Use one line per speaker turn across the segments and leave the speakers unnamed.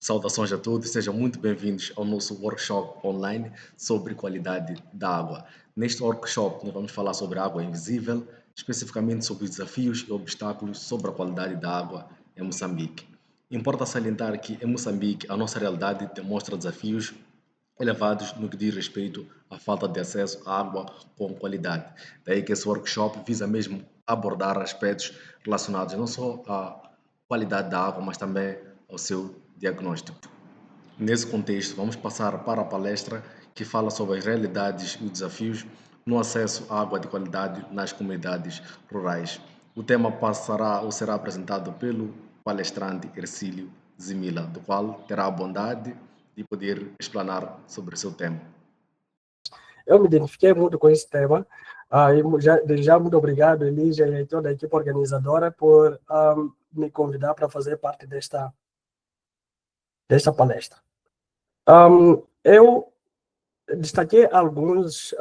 Saudações a todos, sejam muito bem-vindos ao nosso workshop online sobre qualidade da água. Neste workshop, nós vamos falar sobre a água invisível, especificamente sobre os desafios e obstáculos sobre a qualidade da água em Moçambique. Importa salientar que em Moçambique a nossa realidade demonstra desafios elevados no que diz respeito à falta de acesso à água com qualidade. Daí que esse workshop visa mesmo abordar aspectos relacionados não só à qualidade da água, mas também ao seu diagnóstico. Nesse contexto, vamos passar para a palestra que fala sobre as realidades e os desafios no acesso à água de qualidade nas comunidades rurais. O tema passará ou será apresentado pelo palestrante Ercílio Zimila, do qual terá a bondade de poder explanar sobre o seu tema.
Eu me identifiquei muito com esse tema. Já muito obrigado, Elígia, e toda a equipe organizadora por me convidar para fazer parte desta palestra. Eu destaquei alguns,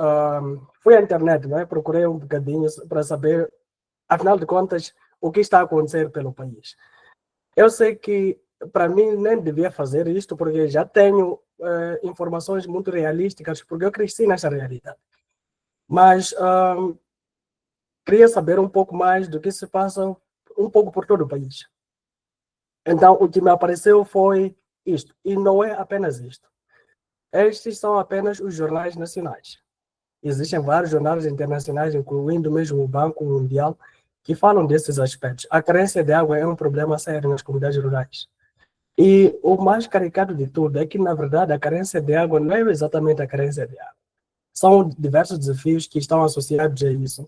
fui à internet, né? Procurei um bocadinho para saber, afinal de contas, o que está a acontecer pelo país. Eu sei que, para mim, nem devia fazer isto, porque já tenho informações muito realísticas, porque eu cresci nessa realidade. Mas queria saber um pouco mais do que se passa um pouco por todo o país. Então, o que me apareceu foi isto, e não é apenas isto. Estes são apenas os jornais nacionais. Existem vários jornais internacionais, incluindo mesmo o Banco Mundial, que falam desses aspectos. A carência de água é um problema sério nas comunidades rurais. E o mais caricato de tudo é que, na verdade, a carência de água não é exatamente a carência de água. São diversos desafios que estão associados a isso.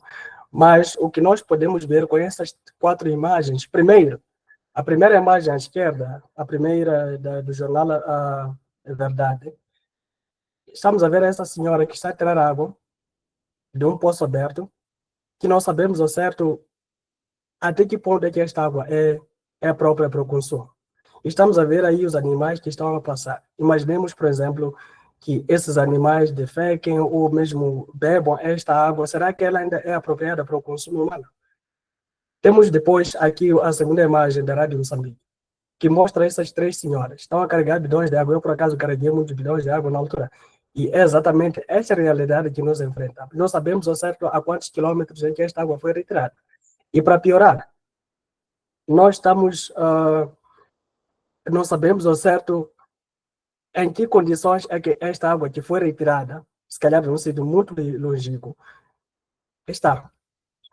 Mas o que nós podemos ver com essas 4 imagens, primeiro, a primeira imagem à esquerda, a primeira do jornal A Verdade, estamos a ver essa senhora que está a tirar água de um poço aberto, que não sabemos ao certo até que ponto é que esta água é própria para o consumo. Estamos a ver aí os animais que estão a passar. Imaginemos, por exemplo, que esses animais defequem ou mesmo bebam esta água. Será que ela ainda é apropriada para o consumo humano? Temos depois aqui a segunda imagem da Rádio Moçambique, que mostra essas 3 senhoras. Estão a carregar bidões de água. Eu, por acaso, carreguei muitos bidões de água na altura. E é exatamente essa realidade que nos enfrentamos. Não sabemos ao certo a quantos quilômetros em que esta água foi retirada. E para piorar, nós estamos... não sabemos ao certo em que condições é que esta água que foi retirada, se calhar num sítio muito longínquo, está.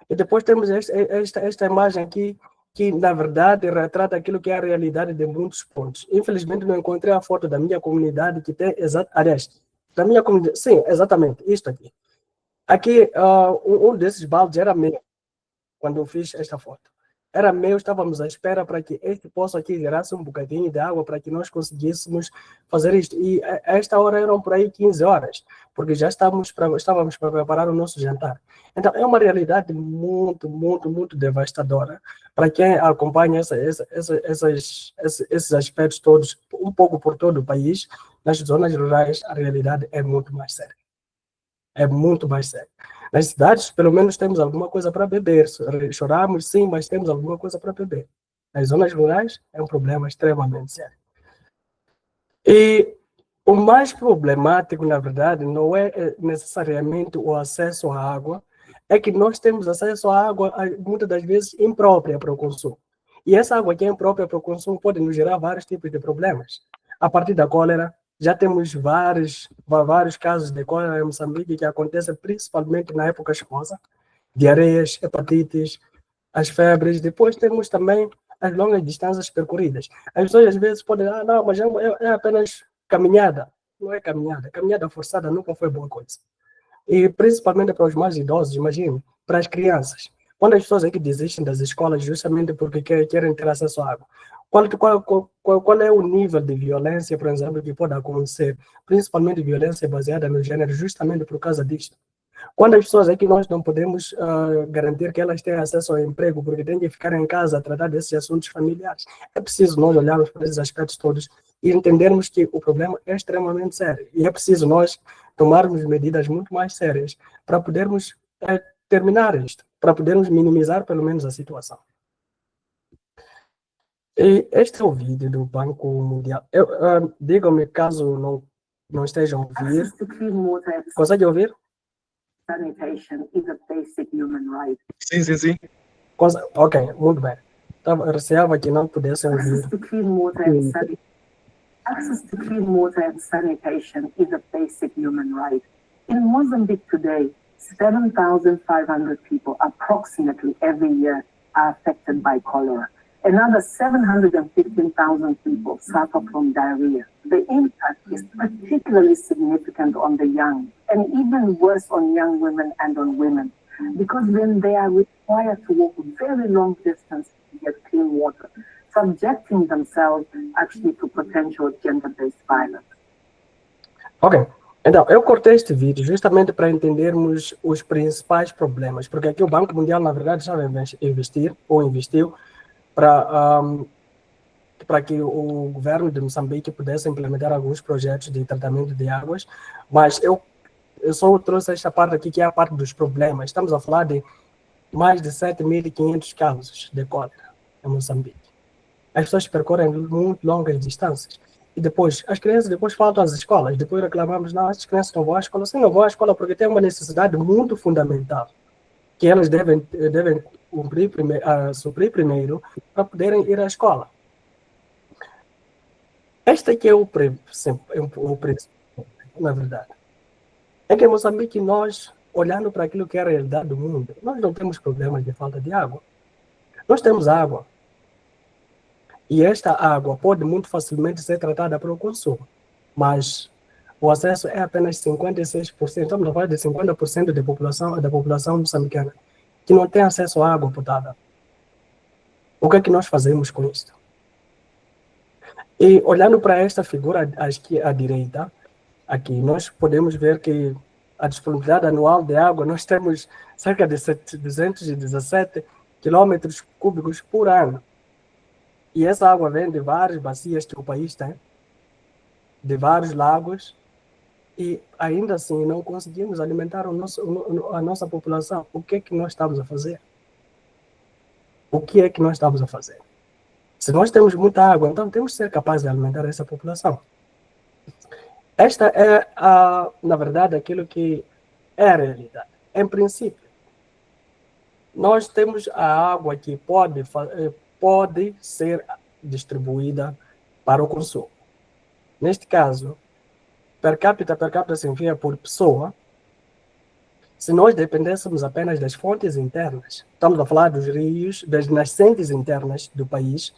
E depois temos esta imagem aqui, que na verdade retrata aquilo que é a realidade de muitos pontos. Infelizmente não encontrei a foto da minha comunidade que tem, aliás, da minha comunidade, sim, exatamente, isto aqui. Aqui, um desses baldes era meu, quando eu fiz esta foto. Era meu, estávamos à espera para que este poço aqui gerasse um bocadinho de água para que nós conseguíssemos fazer isto. E a esta hora eram por aí 15 horas, porque já estávamos para preparar o nosso jantar. Então, é uma realidade muito, muito, muito devastadora para quem acompanha esses aspectos todos, um pouco por todo o país. Nas zonas rurais, a realidade é muito mais séria. É muito mais sério. Nas cidades, pelo menos, temos alguma coisa para beber. Choramos, sim, mas temos alguma coisa para beber. Nas zonas rurais, é um problema extremamente sério. E o mais problemático, na verdade, não é necessariamente o acesso à água, é que nós temos acesso à água, muitas das vezes, imprópria para o consumo. E essa água que é imprópria para o consumo pode nos gerar vários tipos de problemas. A partir da cólera, já temos vários casos de cólera em Moçambique que acontecem principalmente na época chuvosa, diarreias, hepatites, as febres. Depois temos também as longas distâncias percorridas. As pessoas às vezes podem dizer, não, mas é apenas caminhada. Não é caminhada. Caminhada forçada nunca foi boa coisa. E principalmente para os mais idosos, imagine, para as crianças. Quando as pessoas aqui desistem das escolas justamente porque querem ter acesso à água, qual é o nível de violência, por exemplo, que pode acontecer, principalmente violência baseada no gênero, justamente por causa disto? Quando as pessoas aqui nós não podemos garantir que elas tenham acesso ao emprego, porque têm que ficar em casa a tratar desses assuntos familiares, é preciso nós olharmos para esses aspectos todos e entendermos que o problema é extremamente sério. E é preciso nós tomarmos medidas muito mais sérias para podermos terminar isto, para podermos minimizar pelo menos a situação. E este é o vídeo do Banco Mundial. Digam-me caso não estejam a ouvir. Consegue ouvir?
Sanitation is a basic human right.
Sim.
Ok, muito bem. Receava que não pudessem ouvir.
Access to clean water and sanitation is a basic human right. In Mozambique today, 7,500 people approximately every year are affected by cholera. Another 715,000 people suffer from diarrhea. The impact is particularly significant on the young, and even worse on young women and on women, because then they are required to walk very long distances to get clean water, subjecting themselves actually to potential gender-based violence.
Ok, então eu cortei este vídeo justamente para entendermos os principais problemas, porque aqui o Banco Mundial, na verdade, já vai investir, ou investiu, para que o governo de Moçambique pudesse implementar alguns projetos de tratamento de águas, mas eu só trouxe esta parte aqui, que é a parte dos problemas. Estamos a falar de mais de 7.500 casos de cólera em Moçambique. As pessoas percorrem muito longas distâncias. E depois, as crianças depois faltam às escolas. Depois reclamamos, não, as crianças não vão à escola. Sim, não vão à escola porque tem uma necessidade muito fundamental, que elas devem suprir primeiro para poderem ir à escola. Este aqui é o principal, na verdade. É que em Moçambique, nós, olhando para aquilo que é a realidade do mundo, nós não temos problemas de falta de água. Nós temos água. E esta água pode muito facilmente ser tratada para o consumo. Mas o acesso é apenas 56%. Estamos a falar de 50% da população moçambicana que não tem acesso à água potável. O que é que nós fazemos com isso? E olhando para esta figura aqui à direita, aqui nós podemos ver que a disponibilidade anual de água, nós temos cerca de 217 quilômetros cúbicos por ano. E essa água vem de várias bacias que o país tem, de vários lagos, e ainda assim não conseguimos alimentar a nossa população. O que é que nós estamos a fazer? O que é que nós estamos a fazer? Se nós temos muita água, então temos que ser capazes de alimentar essa população. Esta é, na verdade, aquilo que é a realidade. Em princípio, nós temos a água que pode ser distribuída para o consumo. Neste caso, per capita significa por pessoa. Se nós dependêssemos apenas das fontes internas, estamos a falar dos rios, das nascentes internas do país,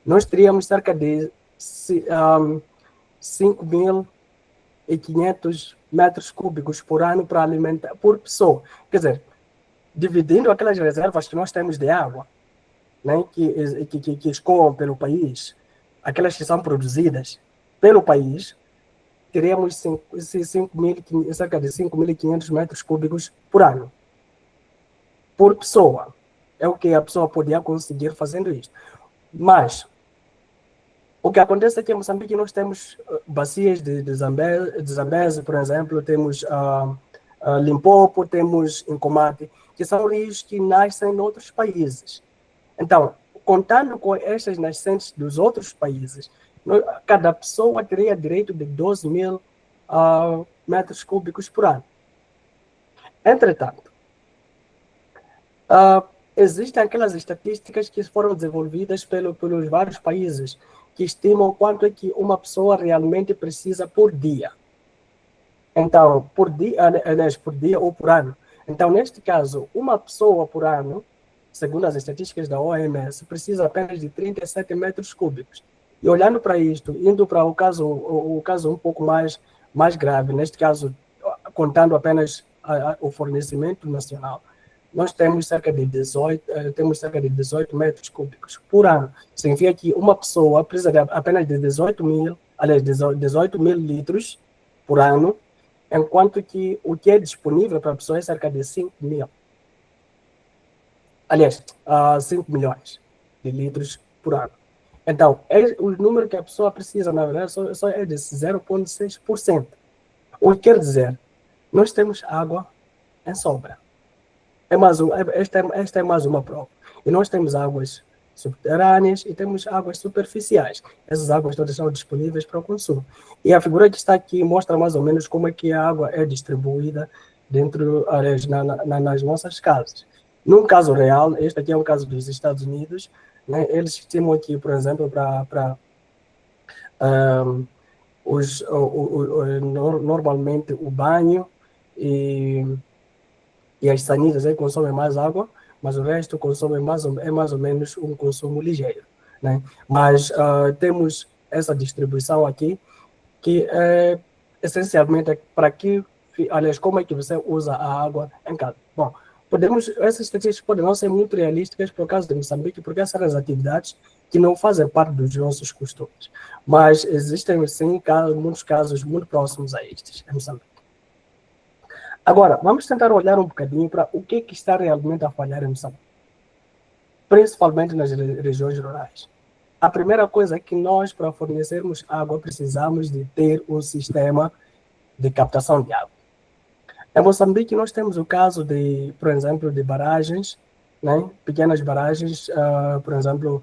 nós teríamos cerca de 5.500 metros cúbicos por ano para alimentar por pessoa. Quer dizer, dividindo aquelas reservas que nós temos de água, né, que escoam pelo país, aquelas que são produzidas pelo país, teríamos cerca de 5.500 metros cúbicos por ano. Por pessoa. É o que a pessoa podia conseguir fazendo isso. Mas, o que acontece é que em Moçambique nós temos bacias de Zambeze, por exemplo, temos Limpopo, temos Incomate, que são rios que nascem em outros países. Então, contando com estas nascentes dos outros países, cada pessoa teria direito de 12.000 metros cúbicos por ano. Entretanto, existem aquelas estatísticas que foram desenvolvidas pelos vários países que estimam quanto é que uma pessoa realmente precisa por dia. Então, por dia ou por ano. Então, neste caso, uma pessoa por ano, segundo as estatísticas da OMS, precisa apenas de 37 metros cúbicos. E olhando para isto, indo para o caso um pouco mais grave, neste caso, contando apenas o fornecimento nacional, nós temos cerca de 18 metros cúbicos por ano. Significa que uma pessoa precisa de apenas de 18 mil litros por ano, enquanto que o que é disponível para a pessoa é cerca de 5.000. Aliás, 5 milhões de litros por ano. Então, o número que a pessoa precisa, na verdade, só é de 0,6%. O que quer dizer, nós temos água em sobra. Esta é mais uma prova. E nós temos águas subterrâneas e temos águas superficiais. Essas águas todas são disponíveis para o consumo. E a figura que está aqui mostra mais ou menos como é que a água é distribuída dentro nas nossas casas. Num caso real, este aqui é um caso dos Estados Unidos, né? Eles estimam aqui, por exemplo, normalmente o banho e as sanitas aí consomem mais água, mas o resto consome mais ou menos um consumo ligeiro, né? Mas temos essa distribuição aqui, que é essencialmente para que, aliás, como é que você usa a água em casa? Bom, essas estatísticas podem não ser muito realísticas por causa de Moçambique, porque essas são as atividades que não fazem parte dos nossos costumes. Mas existem, sim, muitos casos muito próximos a estes em Moçambique. Agora, vamos tentar olhar um bocadinho para o que está realmente a falhar em Moçambique, principalmente nas regiões rurais. A primeira coisa é que nós, para fornecermos água, precisamos de ter um sistema de captação de água. Em Moçambique, nós temos o caso de, por exemplo, de barragens, né? Pequenas barragens, por exemplo,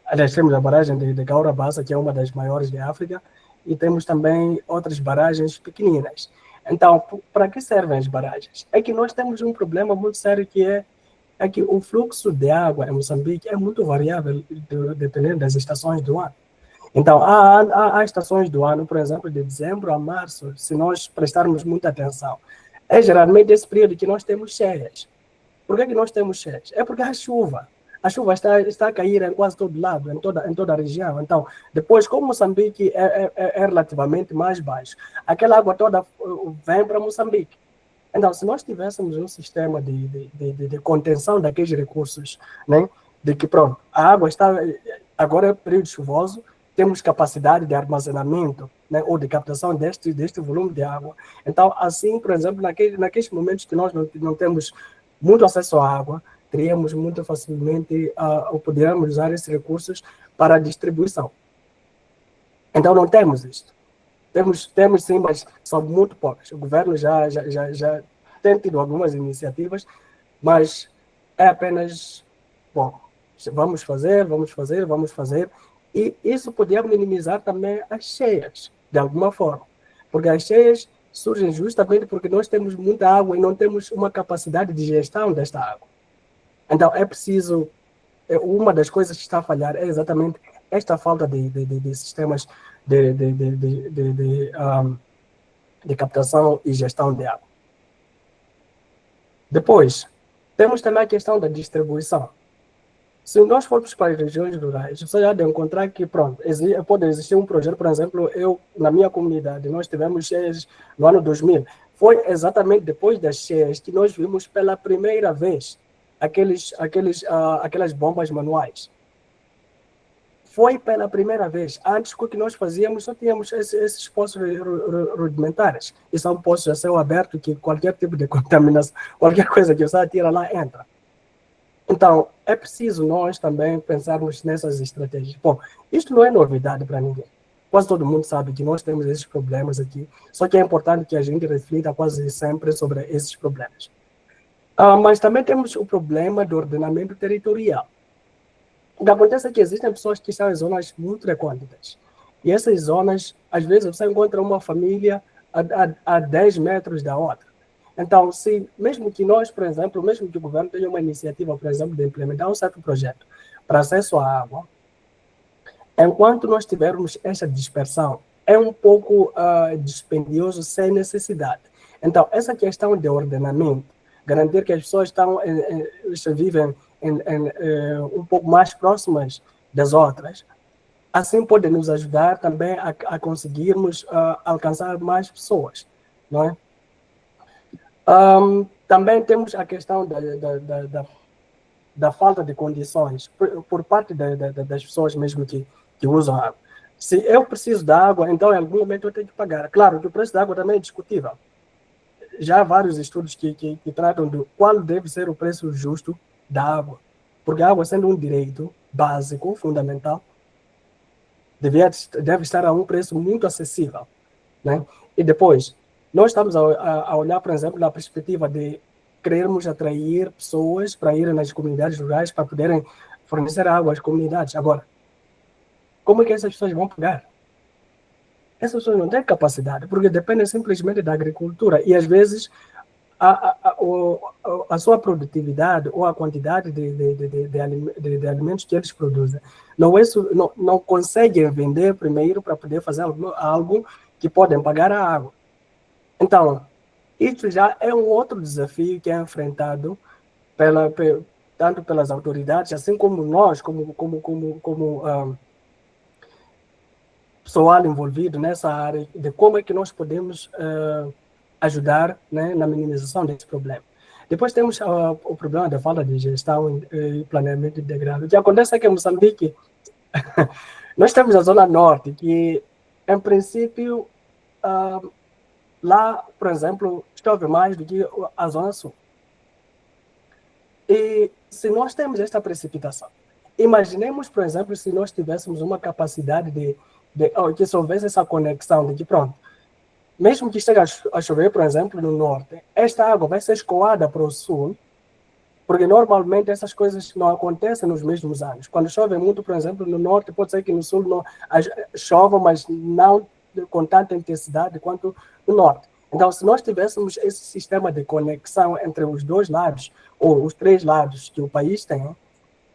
aliás, temos a barragem de Gaurabassa, que é uma das maiores de África, e temos também outras barragens pequeninas. Então, para que servem as barragens? É que nós temos um problema muito sério que é que o fluxo de água em Moçambique é muito variável dependendo das estações do ano. Então, há estações do ano, por exemplo, de dezembro a março, se nós prestarmos muita atenção. É geralmente esse período que nós temos cheias. Por que nós temos cheias? É porque a chuva está a cair em quase todo lado, em toda a região. Então, depois, como Moçambique é relativamente mais baixo, aquela água toda vem para Moçambique. Então, se nós tivéssemos um sistema de contenção daqueles recursos, né, de que, pronto, a água está, agora é período chuvoso, temos capacidade de armazenamento, né, ou de captação deste volume de água. Então, assim, por exemplo, naqueles momentos que nós não temos muito acesso à água, teríamos muito facilmente, ou poderíamos usar esses recursos para a distribuição. Então, não temos isto. Temos sim, mas são muito poucas. O governo já tem tido algumas iniciativas, mas é apenas, bom, vamos fazer, e isso poderia minimizar também as cheias, de alguma forma, porque as cheias surgem justamente porque nós temos muita água e não temos uma capacidade de gestão desta água. Então, é preciso, uma das coisas que está a falhar é exatamente esta falta de sistemas de captação e gestão de água. Depois, temos também a questão da distribuição. Se nós formos para as regiões rurais, você já deve encontrar que, pronto, pode existir um projeto, por exemplo, na minha comunidade, nós tivemos cheias no ano 2000. Foi exatamente depois das cheias que nós vimos pela primeira vez aquelas bombas manuais. Foi pela primeira vez. Antes, o que nós fazíamos, só tínhamos esses poços rudimentares. E são poços a céu aberto que qualquer tipo de contaminação, qualquer coisa que você atira lá, entra. Então, é preciso nós também pensarmos nessas estratégias. Bom, isto não é novidade para ninguém. Quase todo mundo sabe que nós temos esses problemas aqui, só que é importante que a gente reflita quase sempre sobre esses problemas. Mas também temos o problema do ordenamento territorial. O que acontece é que existem pessoas que estão em zonas muito recônditas. E essas zonas, às vezes, você encontra uma família a 10 metros da outra. Então, mesmo que nós, por exemplo, mesmo que o governo tenha uma iniciativa, por exemplo, de implementar um certo projeto para acesso à água, enquanto nós tivermos essa dispersão, é um pouco dispendioso sem necessidade. Então, essa questão de ordenamento, garantir que as pessoas vivem um pouco mais próximas das outras, assim pode nos ajudar também a conseguirmos alcançar mais pessoas, não é? Também temos a questão da falta de condições por parte das pessoas mesmo que usam água. Se eu preciso da água, então em algum momento eu tenho que pagar. Claro que o preço da água também é discutível. Já há vários estudos que tratam de qual deve ser o preço justo da água. Porque a água, sendo um direito básico, fundamental, deve estar a um preço muito acessível, né? E depois, nós estamos a olhar, por exemplo, na perspectiva de querermos atrair pessoas para irem nas comunidades rurais para poderem fornecer água às comunidades. Agora, como é que essas pessoas vão pagar? Essas pessoas não têm capacidade, porque dependem simplesmente da agricultura. E, às vezes, a sua produtividade ou a quantidade de alimentos que eles produzem não conseguem vender primeiro para poder fazer algo que podem pagar a água. Então, isso já é um outro desafio que é enfrentado tanto pelas autoridades, assim como nós, como pessoal envolvido nessa área, de como é que nós podemos ajudar, né, na minimização desse problema. Depois temos o problema da falta de gestão e planeamento integrado. O que acontece é que em Moçambique, nós temos a Zona Norte, que, em princípio, lá, por exemplo, chove mais do que a Zona Sul. E se nós temos esta precipitação, imaginemos, por exemplo, se nós tivéssemos uma capacidade que se houvesse essa conexão de que, pronto, mesmo que esteja a chover, por exemplo, no norte, esta água vai ser escoada para o sul, porque normalmente essas coisas não acontecem nos mesmos anos. Quando chove muito, por exemplo, no norte, pode ser que no sul não chova, mas não com tanta intensidade quanto no norte. Então, se nós tivéssemos esse sistema de conexão entre os dois lados, ou os três lados que o país tem,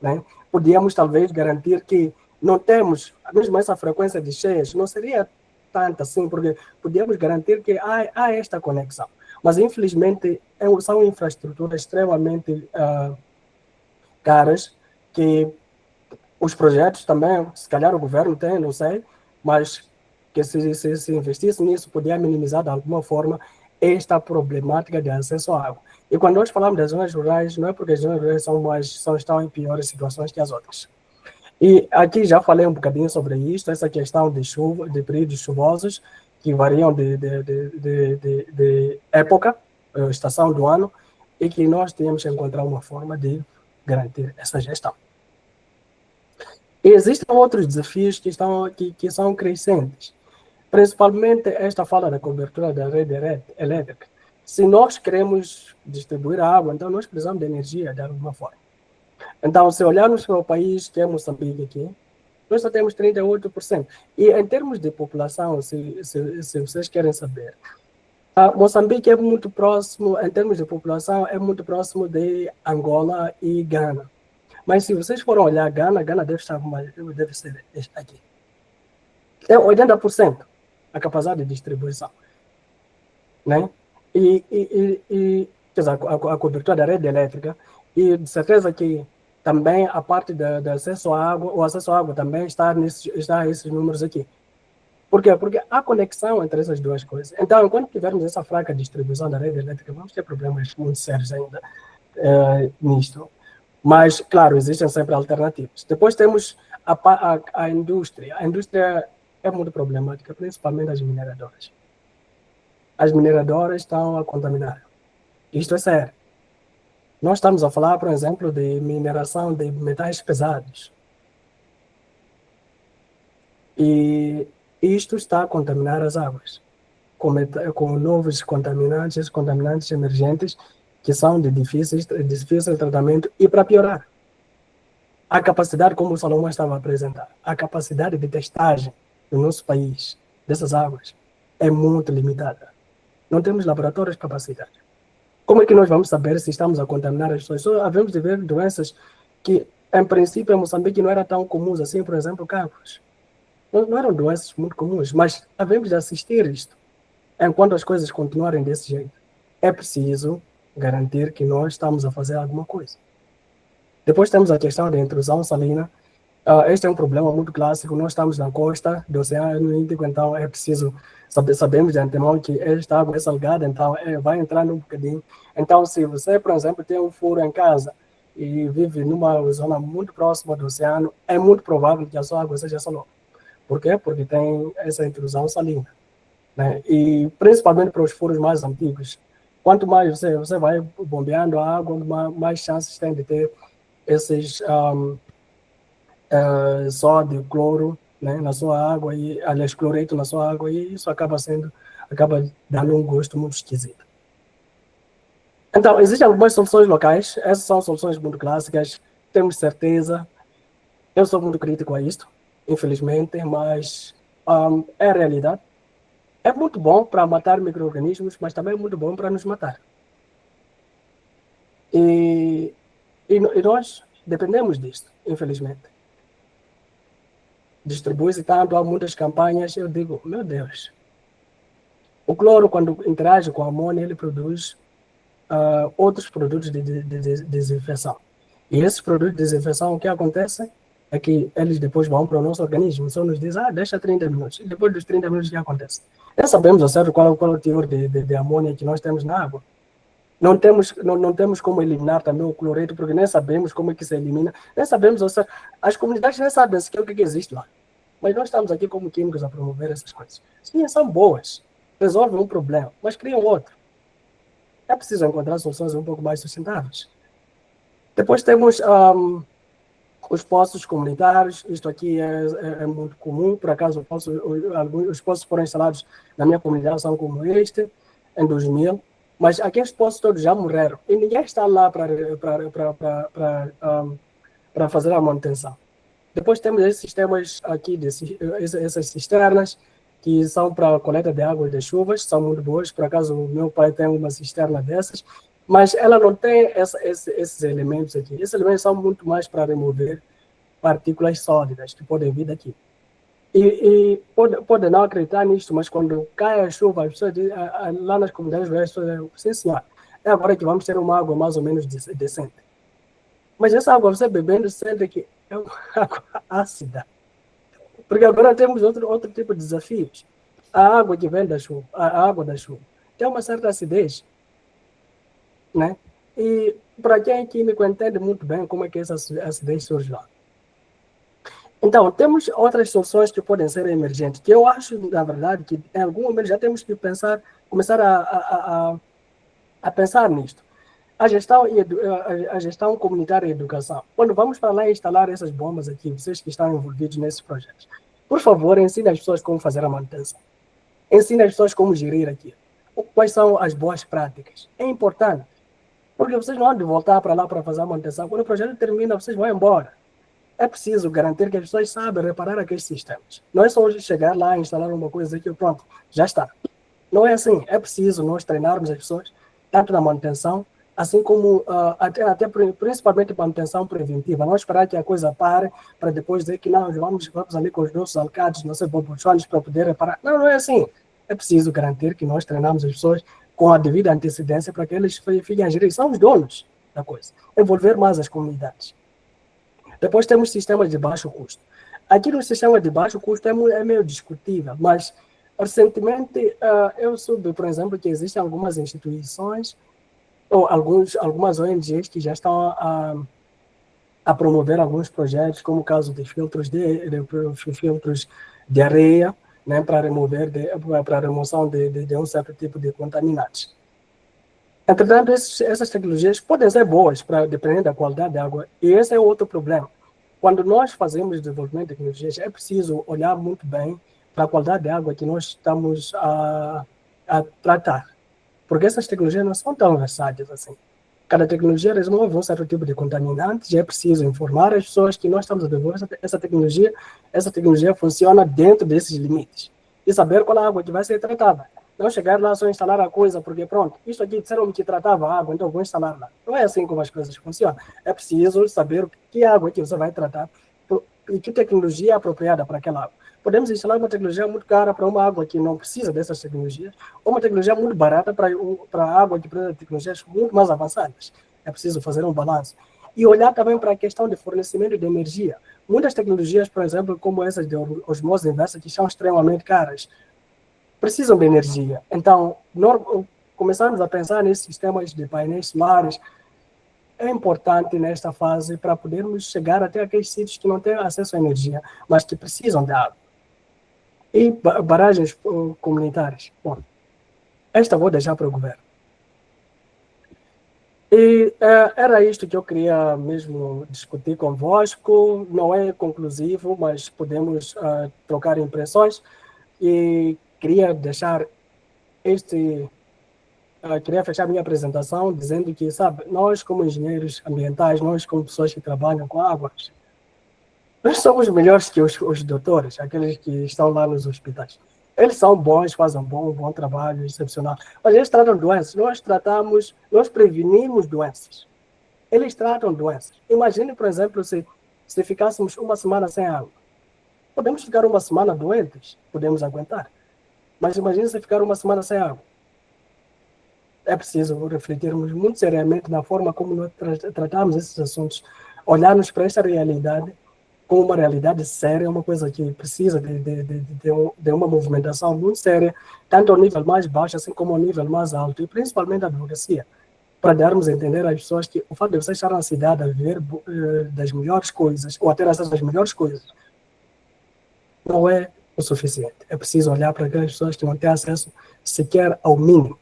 né, podíamos talvez garantir que não temos, mesmo essa frequência de cheias, não seria tanta assim, porque podíamos garantir que há esta conexão. Mas, infelizmente, são infraestruturas extremamente caras, que os projetos também, se calhar o governo tem, não sei, mas que se investisse nisso, podia minimizar de alguma forma esta problemática de acesso à água. E quando nós falamos das zonas rurais, não é porque as zonas rurais estão em piores situações que as outras. E aqui já falei um bocadinho sobre isso, essa questão de chuva, de períodos chuvosos, que variam de época, estação do ano, e que nós temos que encontrar uma forma de garantir essa gestão. E existem outros desafios que são crescentes, principalmente esta fala da cobertura da rede elétrica. Se nós queremos distribuir a água, então nós precisamos de energia de alguma forma. Então, se olharmos para o país, que é Moçambique aqui, nós só temos 38%. E em termos de população, se vocês querem saber, Moçambique é muito próximo, em termos de população, é muito próximo de Angola e Gana. Mas se vocês forem olhar Gana deve ser aqui. É 80% a capacidade de distribuição, né? Quer dizer, a cobertura da rede elétrica, e de certeza que também a parte do acesso à água, o acesso à água também está a esses números aqui. Por quê? Porque há conexão entre essas duas coisas. Então, enquanto tivermos essa fraca distribuição da rede elétrica, vamos ter problemas muito sérios ainda nisto. Mas, claro, existem sempre alternativas. Depois temos a indústria. A indústria é muito problemática, principalmente as mineradoras. As mineradoras estão a contaminar. Isto é sério. Nós estamos a falar, por exemplo, de mineração de metais pesados. E isto está a contaminar as águas, com novos contaminantes emergentes, que são de difícil tratamento. E, para piorar, a capacidade, como o Salomão estava a apresentar, a capacidade de testagem no nosso país dessas águas é muito limitada. Não temos laboratórios capacitados. Como é que nós vamos saber se estamos a contaminar as pessoas? Só havemos de ver doenças que, em princípio, em Moçambique não eram tão comuns assim, por exemplo, cancros. Não eram doenças muito comuns, mas havemos de assistir isto. Enquanto as coisas continuarem desse jeito, é preciso garantir que nós estamos a fazer alguma coisa. Depois temos a questão da intrusão salina. Este é um problema muito clássico. Nós estamos na costa do Oceano Índico, então é preciso sabemos de antemão que esta água é salgada, então vai entrar num bocadinho. Então, se você, por exemplo, tem um furo em casa e vive numa zona muito próxima do oceano, é muito provável que a sua água seja salobra. Por quê? Porque tem essa intrusão salina, né? E principalmente para os furos mais antigos. Quanto mais você vai bombeando a água, mais chances tem de ter esses sódio, cloro, né, na sua água, e aliás, cloreto na sua água, e isso acaba dando um gosto muito esquisito. Então, existem algumas soluções locais, essas são soluções muito clássicas, temos certeza, Eu sou muito crítico a isto, infelizmente, mas é a realidade. É muito bom para matar micro-organismos, mas também é muito bom para nos matar. E nós dependemos disto, infelizmente. Distribui-se tanto, há muitas campanhas, eu digo, meu Deus. O cloro, quando interage com a amônia, ele produz outros produtos de desinfecção. E esses produtos de desinfecção, o que acontece é que eles depois vão para o nosso organismo, só nos diz, deixa 30 minutos. E depois dos 30 minutos, o que acontece? Já sabemos ao certo qual é o teor de amônia que nós temos na água. Não temos como eliminar também o cloreto, porque nem sabemos como é que se elimina, nem sabemos, ou seja, as comunidades nem sabem sequer o que existe lá. Mas nós estamos aqui como químicos a promover essas coisas. Sim, são boas, resolvem um problema, mas criam outro. É preciso encontrar soluções um pouco mais sustentáveis. Depois temos os poços comunitários, isto aqui é muito comum, por acaso os poços foram instalados na minha comunidade, são como este, em 2000, mas aqueles poços todos já morreram e ninguém está lá para fazer a manutenção. Depois temos esses sistemas aqui, essas cisternas, que são para a coleta de água das chuvas, são muito boas, por acaso o meu pai tem uma cisterna dessas, mas ela não tem esses elementos aqui. Esses elementos são muito mais para remover partículas sólidas que podem vir daqui. E pode não acreditar nisto, mas quando cai a chuva, as pessoas dizem, lá nas comunidades rurais, as pessoas dizem, sim, senhor, é agora que vamos ter uma água mais ou menos decente. Mas essa água, você bebendo, sente que é uma água ácida. Porque agora temos outro tipo de desafios. A água que vem da chuva, a água da chuva, tem uma certa acidez, né? E para quem é químico entende muito bem como é que essa acidez surge lá. Então, temos outras soluções que podem ser emergentes, que eu acho, na verdade, que em algum momento já temos que começar a pensar nisto. A gestão comunitária e educação. Quando vamos para lá instalar essas bombas aqui, vocês que estão envolvidos nesses projetos, por favor, ensine as pessoas como fazer a manutenção. Ensine as pessoas como gerir aqui. Quais são as boas práticas. É importante, porque vocês não vão de voltar para lá para fazer a manutenção. Quando o projeto termina, vocês vão embora. É preciso garantir que as pessoas sabem reparar aqueles sistemas. Não é só chegar lá e instalar uma coisa aqui, pronto, já está. Não é assim. É preciso nós treinarmos as pessoas, tanto na manutenção, assim como até principalmente manutenção preventiva. Não esperar que a coisa pare para depois dizer que não, vamos ali com os nossos alcates, não sei, bobochones para poder reparar. Não, não é assim. É preciso garantir que nós treinamos as pessoas com a devida antecedência para que eles fiquem a gerir. São os donos da coisa. Envolver mais as comunidades. Depois temos sistemas de baixo custo. Aqui no sistema de baixo custo é meio discutível, mas recentemente eu soube, por exemplo, que existem algumas instituições ou algumas ONGs que já estão a promover alguns projetos, como o caso de filtros de areia, né, para a remoção de um certo tipo de contaminantes. Entretanto, essas tecnologias podem ser boas, dependendo da qualidade da água, e esse é outro problema. Quando nós fazemos desenvolvimento de tecnologias, é preciso olhar muito bem para a qualidade da água que nós estamos a tratar, porque essas tecnologias não são tão versáteis assim. Cada tecnologia remove um certo tipo de contaminantes e é preciso informar as pessoas que nós estamos a desenvolver essa tecnologia funciona dentro desses limites e saber qual é a água que vai ser tratada. Não chegar lá só instalar a coisa, porque pronto, isso aqui disseram que tratava a água, então vou instalar lá. Não é assim como as coisas funcionam. É preciso saber que água que você vai tratar e que tecnologia é apropriada para aquela água. Podemos instalar uma tecnologia muito cara para uma água que não precisa dessas tecnologias, ou uma tecnologia muito barata para água que precisa de tecnologias muito mais avançadas. É preciso fazer um balanço. E olhar também para a questão de fornecimento de energia. Muitas tecnologias, por exemplo, como essas de osmose inversa, que são extremamente caras, precisam de energia. Então, começarmos a pensar nesses sistemas de painéis solares é importante nesta fase para podermos chegar até aqueles sítios que não têm acesso à energia, mas que precisam de água. E barragens comunitárias. Bom, esta vou deixar para o governo. E era isto que eu queria mesmo discutir convosco. Não é conclusivo, mas podemos trocar impressões. E queria deixar queria fechar minha apresentação dizendo que, sabe, nós como engenheiros ambientais, nós como pessoas que trabalham com águas, Nós somos melhores que os doutores, aqueles que estão lá nos hospitais. Eles são bons, fazem um bom trabalho, excepcional. Mas eles tratam doenças. Nós prevenimos doenças. Eles tratam doenças. Imagine, por exemplo, se ficássemos uma semana sem água. Podemos ficar uma semana doentes, podemos aguentar. Mas imagine se ficar uma semana sem água. É preciso refletirmos muito seriamente na forma como nós tratamos esses assuntos, olharmos para esta realidade como uma realidade séria, uma coisa que precisa de uma movimentação muito séria, tanto ao nível mais baixo, assim como ao nível mais alto, e principalmente a advocacia, para darmos a entender às pessoas que o fato de você estar na cidade a viver das melhores coisas, ou a ter acesso às melhores coisas, não é o suficiente. É preciso olhar para aquelas pessoas que não têm acesso sequer ao mínimo.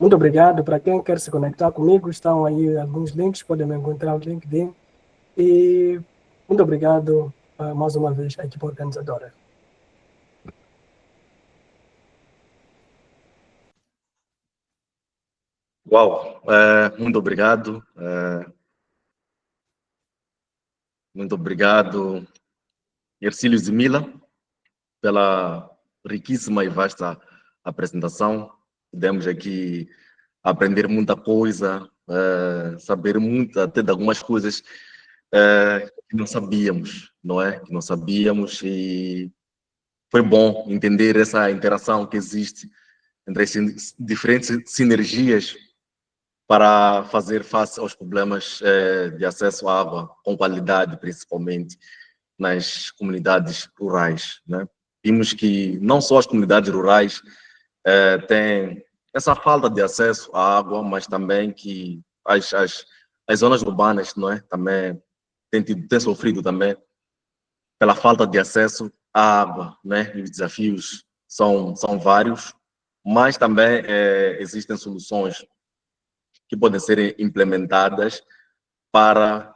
Muito obrigado. Para quem quer se conectar comigo, estão aí alguns links, podem me encontrar no LinkedIn. E muito obrigado mais uma vez à equipe organizadora.
Uau, muito obrigado. Muito obrigado, Hercílio Zimila, pela riquíssima e vasta apresentação. Pudemos aqui aprender muita coisa, saber muito, até de algumas coisas que não sabíamos, não é? Que não sabíamos, e foi bom entender essa interação que existe entre as diferentes sinergias para fazer face aos problemas de acesso à água com qualidade, principalmente nas comunidades rurais, né? Vimos que não só as comunidades rurais têm essa falta de acesso à água, mas também que as zonas urbanas, não é? Também têm sofrido também pela falta de acesso à água, né? E os desafios são vários, mas também existem soluções que podem ser implementadas para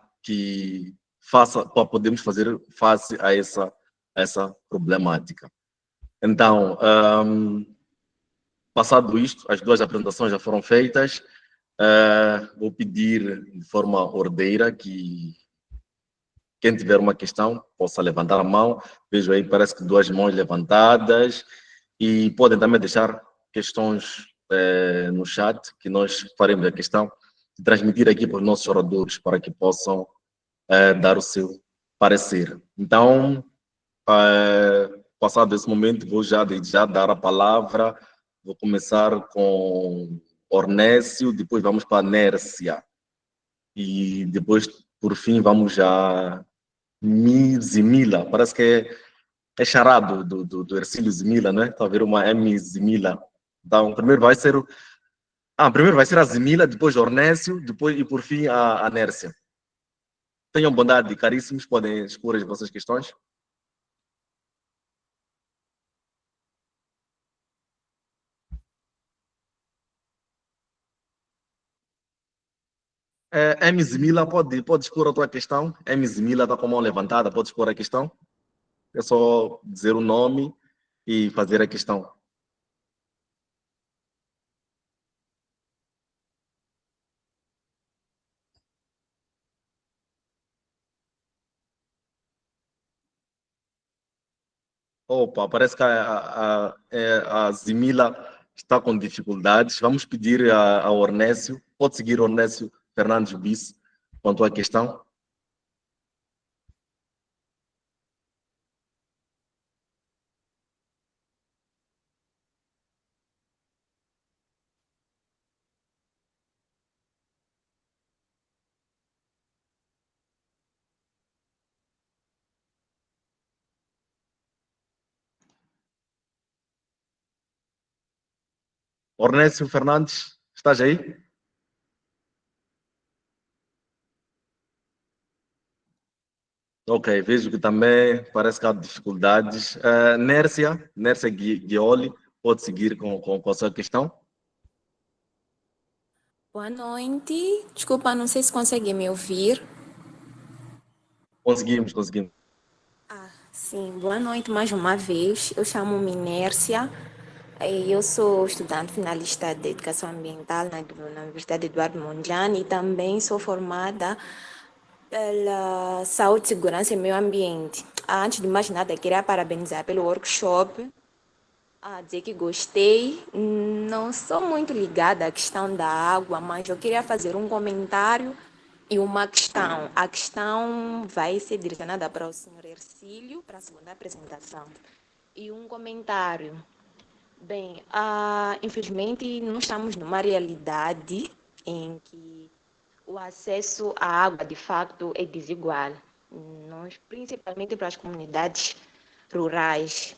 para podermos fazer face a essa problemática. Então, passado isto, as duas apresentações já foram feitas. Vou pedir de forma ordeira que quem tiver uma questão possa levantar a mão. Vejo aí, parece que duas mãos levantadas, e podem também deixar questões no chat, que nós faremos a questão de transmitir aqui para os nossos oradores, para que possam dar o seu parecer. Então, passado esse momento, vou já dar a palavra. Vou começar com Ornécio, depois vamos para a Nércia, e depois, por fim, vamos já Zimila, parece que é charado do Hercílio Zimila, né? Está a ver uma M Zimila. Então, primeiro vai ser a Zimila, depois Ornécio, depois e por fim a Nércia. Tenham bondade, caríssimos, podem expor as vossas questões. M Zimila, pode expor a tua questão. M Zimila está com a mão levantada, pode expor a questão. É só dizer o nome e fazer a questão. Opa, parece que a Zimila está com dificuldades. Vamos pedir a Ornécio. Pode seguir Ornécio Fernandes Bis quanto à questão. Ornécio Fernandes, estás aí? Ok, vejo que também parece que há dificuldades. Nércia Ghioli, pode seguir com a sua questão?
Boa noite. Desculpa, não sei se consegue me ouvir.
Conseguimos.
Sim, boa noite mais uma vez. Eu chamo-me Inércia. Eu sou estudante finalista de Educação Ambiental na Universidade Eduardo Mondlane, e também sou formada pela saúde, segurança e meio ambiente. Antes de mais nada, queria parabenizar pelo workshop. Dizer que gostei. Não sou muito ligada à questão da água, mas eu queria fazer um comentário e uma questão. A questão vai ser direcionada para o senhor Ercílio, para a segunda apresentação. E um comentário. Bem, infelizmente, nós estamos numa realidade em que o acesso à água, de facto, é desigual. Nós, principalmente para as comunidades rurais,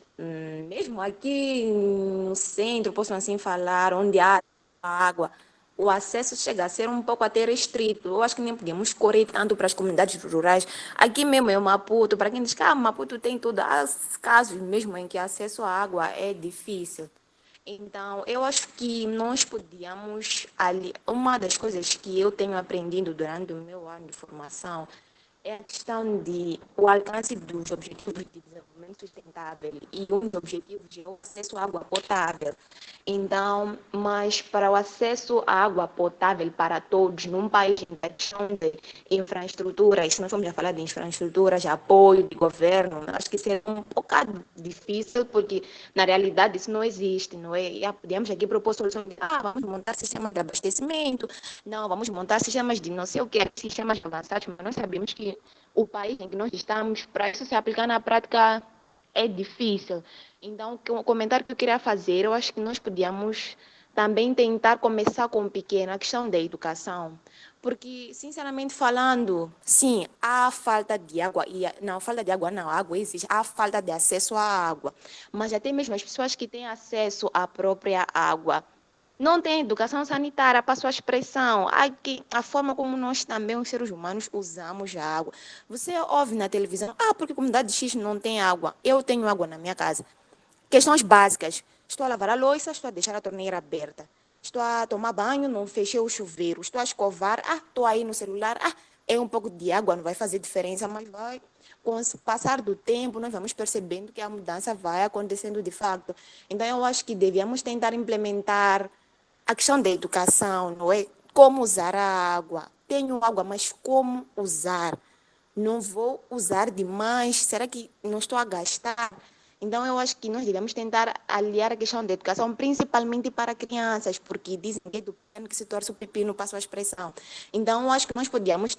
mesmo aqui no centro, posso assim falar, onde há água, o acesso chega a ser um pouco até restrito. Eu acho que nem podemos correr tanto para as comunidades rurais. Aqui mesmo é Maputo, para quem diz que Maputo tem tudo, há casos mesmo em que acesso à água é difícil. Então, eu acho que nós podíamos ali. Uma das coisas que eu tenho aprendido durante o meu ano de formação é a questão de o alcance dos objetivos de desenvolvimento sustentável e um dos objetivos é o acesso à água potável. Então, mas para o acesso à água potável para todos, num país em questão de infraestruturas, se nós formos a falar de infraestruturas, de apoio de governo, acho que seria um bocado difícil, porque na realidade isso não existe, não é? E podemos aqui propor soluções de, vamos montar sistemas de abastecimento, não, vamos montar sistemas de não sei o que, sistemas avançados, mas nós sabemos que o país em que nós estamos, para isso se aplicar na prática, é difícil. Então, o comentário que eu queria fazer, eu acho que nós podíamos também tentar começar com o pequeno, a questão da educação. Porque, sinceramente falando, sim, há falta de água, não, falta de água não, a água existe, há falta de acesso à água. Mas até mesmo as pessoas que têm acesso à própria água, não tem educação sanitária, para sua expressão. A forma como nós também, os seres humanos, usamos a água. Você ouve na televisão, porque a comunidade X não tem água. Eu tenho água na minha casa. Questões básicas. Estou a lavar a louça, estou a deixar a torneira aberta. Estou a tomar banho, não fechei o chuveiro. Estou a escovar, estou aí no celular. É um pouco de água, não vai fazer diferença, mas vai. Com o passar do tempo, nós vamos percebendo que a mudança vai acontecendo de fato. Então, eu acho que devíamos tentar implementar a questão da educação, não é? Como usar a água. Tenho água, mas como usar? Não vou usar demais? Será que não estou a gastar? Então, eu acho que nós devemos tentar aliar a questão da educação, principalmente para crianças, porque dizem que é do pequeno que se torce o pepino, para a sua expressão. Então, eu acho que nós podíamos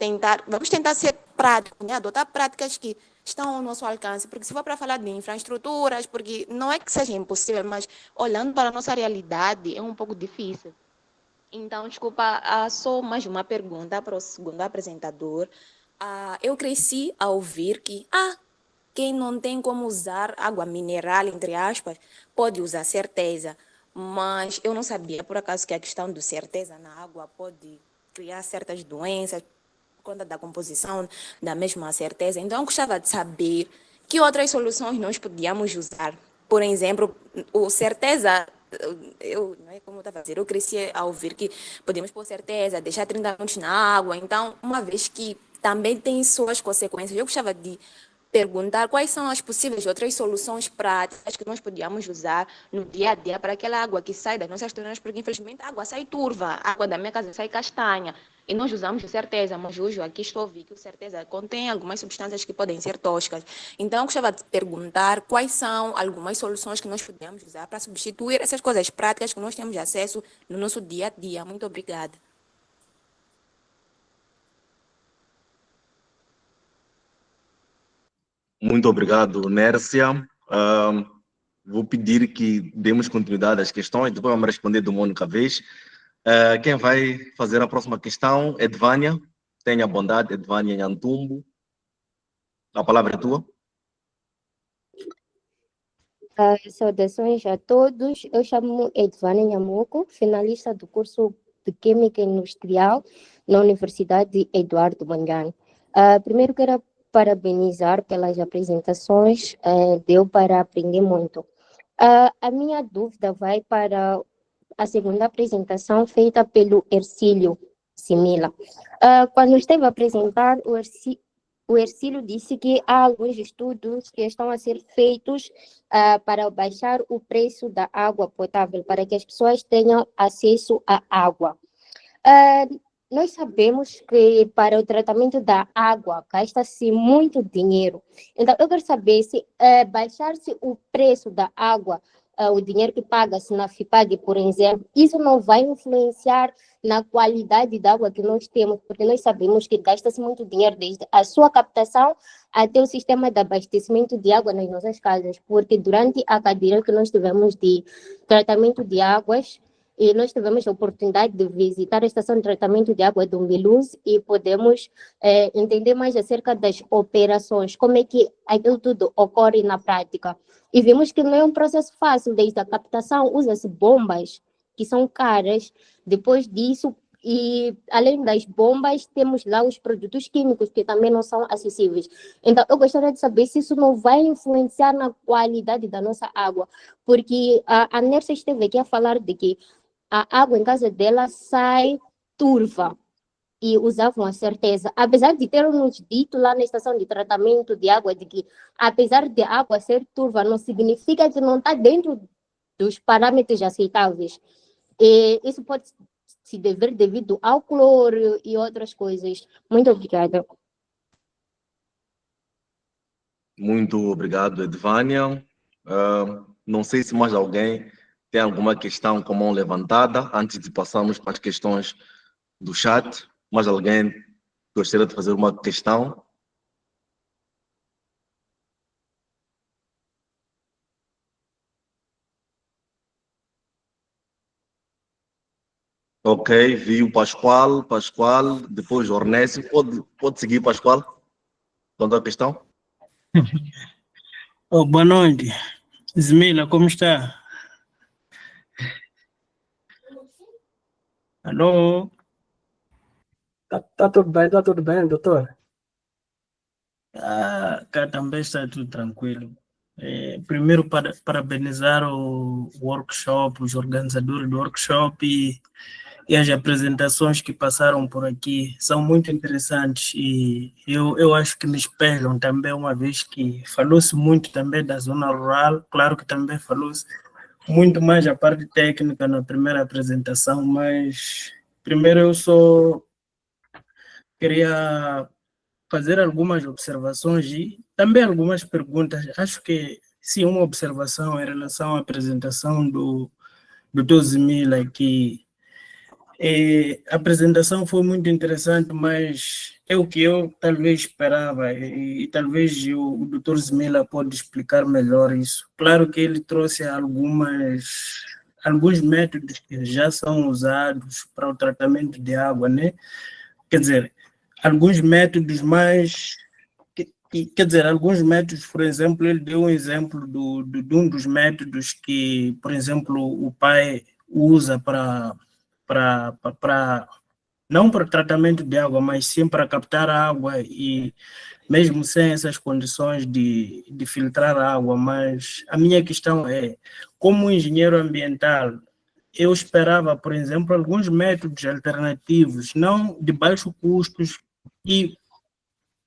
vamos tentar ser práticos, né? Adotar práticas que estão ao nosso alcance, porque se for para falar de infraestruturas, porque não é que seja impossível, mas olhando para a nossa realidade é um pouco difícil. Então, desculpa, só mais uma pergunta para o segundo apresentador. Eu cresci a ouvir que, quem não tem como usar água mineral, entre aspas, pode usar certeza. Mas eu não sabia, por acaso, que a questão do certeza na água pode criar certas doenças por conta da composição da mesma certeza. Então, eu gostava de saber que outras soluções nós podíamos usar. Por exemplo, o certeza, não é como eu estava a dizer, eu cresci a ouvir que podemos pôr certeza, deixar 30 minutos na água. Então, uma vez que também tem suas consequências, eu gostava de perguntar quais são as possíveis outras soluções práticas que nós podíamos usar no dia a dia para aquela água que sai das nossas torneiras, porque infelizmente a água sai turva, a água da minha casa sai castanha, e nós usamos o certeza, mas hoje aqui estou a ouvir que o certeza contém algumas substâncias que podem ser tóxicas. Então, eu gostava de perguntar quais são algumas soluções que nós podemos usar para substituir essas coisas práticas que nós temos acesso no nosso dia a dia. Muito obrigada.
Muito obrigado, Nércia. Vou pedir que demos continuidade às questões, depois vamos responder de uma única vez. Quem vai fazer a próxima questão? Edvânia. Tenha a bondade, Edvânia Nhantumbo. A palavra é tua.
Saudações a todos. Eu chamo Edvânia Nhamuco, finalista do curso de Química Industrial na Universidade Eduardo Mondlane. Primeiro quero parabenizar pelas apresentações, deu para aprender muito. A minha dúvida vai para a segunda apresentação feita pelo Ercílio Simila. Quando esteve a apresentar, o Ercílio disse que há alguns estudos que estão a ser feitos para baixar o preço da água potável, para que as pessoas tenham acesso à água. nós sabemos que para o tratamento da água gasta-se muito dinheiro. Então, eu quero saber se baixar-se o preço da água, o dinheiro que paga-se na FIPAG, por exemplo, isso não vai influenciar na qualidade da água que nós temos, porque nós sabemos que gasta-se muito dinheiro desde a sua captação até o sistema de abastecimento de água nas nossas casas, porque durante a cadeira que nós tivemos de tratamento de águas, e nós tivemos a oportunidade de visitar a estação de tratamento de água do Miluz e podemos entender mais acerca das operações, como é que aquilo tudo ocorre na prática. E vimos que não é um processo fácil, desde a captação usa-se bombas que são caras, depois disso, e além das bombas, temos lá os produtos químicos que também não são acessíveis. Então, eu gostaria de saber se isso não vai influenciar na qualidade da nossa água, porque a Nersa esteve aqui a falar de que a água em casa dela sai turva e usavam a certeza, apesar de ter nos dito lá na estação de tratamento de água de que apesar de a água ser turva não significa que não está dentro dos parâmetros aceitáveis. E isso pode se dever devido ao cloro e outras coisas. Muito obrigada.
Muito obrigado, Edvânia. Não sei se mais alguém tem alguma questão com mão levantada antes de passarmos para as questões do chat. Mais alguém gostaria de fazer uma questão? Ok, vi o Pascoal, depois o Ornésio. Pode seguir, Pascoal, com a questão?
Oh, boa noite. Zmila, como está? Alô?
Tá tudo bem, doutor.
Cá também está tudo tranquilo. Primeiro, parabenizar o workshop, os organizadores do workshop e as apresentações que passaram por aqui são muito interessantes e eu acho que me espelham também, uma vez que falou-se muito também da zona rural, claro que também falou-se muito mais a parte técnica na primeira apresentação, mas primeiro eu só queria fazer algumas observações e também algumas perguntas. Acho que sim, uma observação em relação à apresentação do Dr. Zmila, que a apresentação foi muito interessante, mas é o que eu talvez esperava e talvez o Dr. Zmila pode explicar melhor isso. Claro que ele trouxe alguns métodos que já são usados para o tratamento de água, né? Quer dizer, alguns métodos mais... Quer dizer, alguns métodos, por exemplo, ele deu um exemplo de um dos métodos que, por exemplo, o pai usa não para tratamento de água, mas sim para captar a água e mesmo sem essas condições de filtrar a água. Mas a minha questão é, como engenheiro ambiental, eu esperava, por exemplo, alguns métodos alternativos, não de baixo custos, e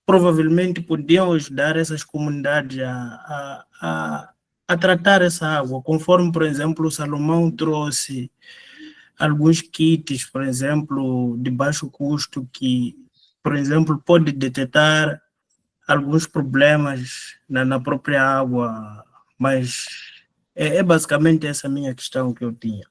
provavelmente podiam ajudar essas comunidades a tratar essa água, conforme, por exemplo, o Salomão trouxe alguns kits, por exemplo, de baixo custo, que, por exemplo, pode detectar alguns problemas na própria água, mas é basicamente essa minha questão que eu tinha.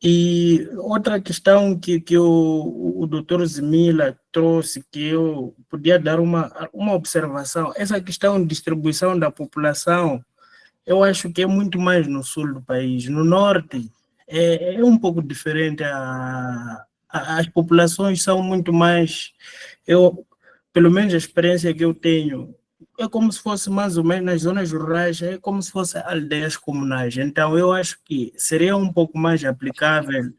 E outra questão que o Dr. Zmila trouxe, que eu podia dar uma observação, essa questão de distribuição da população, eu acho que é muito mais no sul do país. No norte é um pouco diferente, as populações são muito mais, pelo menos a experiência que eu tenho, é como se fosse mais ou menos nas zonas rurais, é como se fosse aldeias comunais. Então, eu acho que seria um pouco mais aplicável,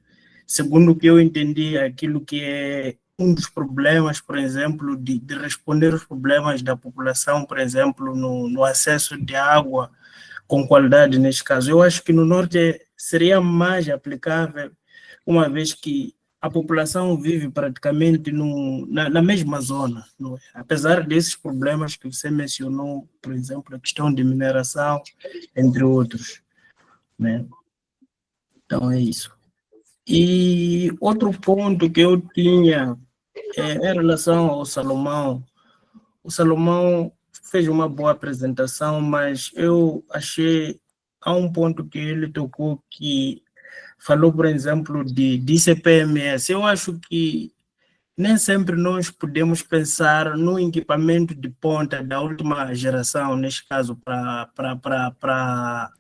segundo o que eu entendi, aquilo que é um dos problemas, por exemplo, de responder os problemas da população, por exemplo, no acesso de água com qualidade, neste caso. Eu acho que no norte seria mais aplicável, uma vez que a população vive praticamente na mesma zona, não é? Apesar desses problemas que você mencionou, por exemplo, a questão de mineração, entre outros, né? Então é isso. E outro ponto que eu tinha em relação ao Salomão. O Salomão fez uma boa apresentação, mas eu achei, há um ponto que ele tocou que falou, por exemplo, de CPMS. Eu acho que nem sempre nós podemos pensar no equipamento de ponta da última geração, neste caso, para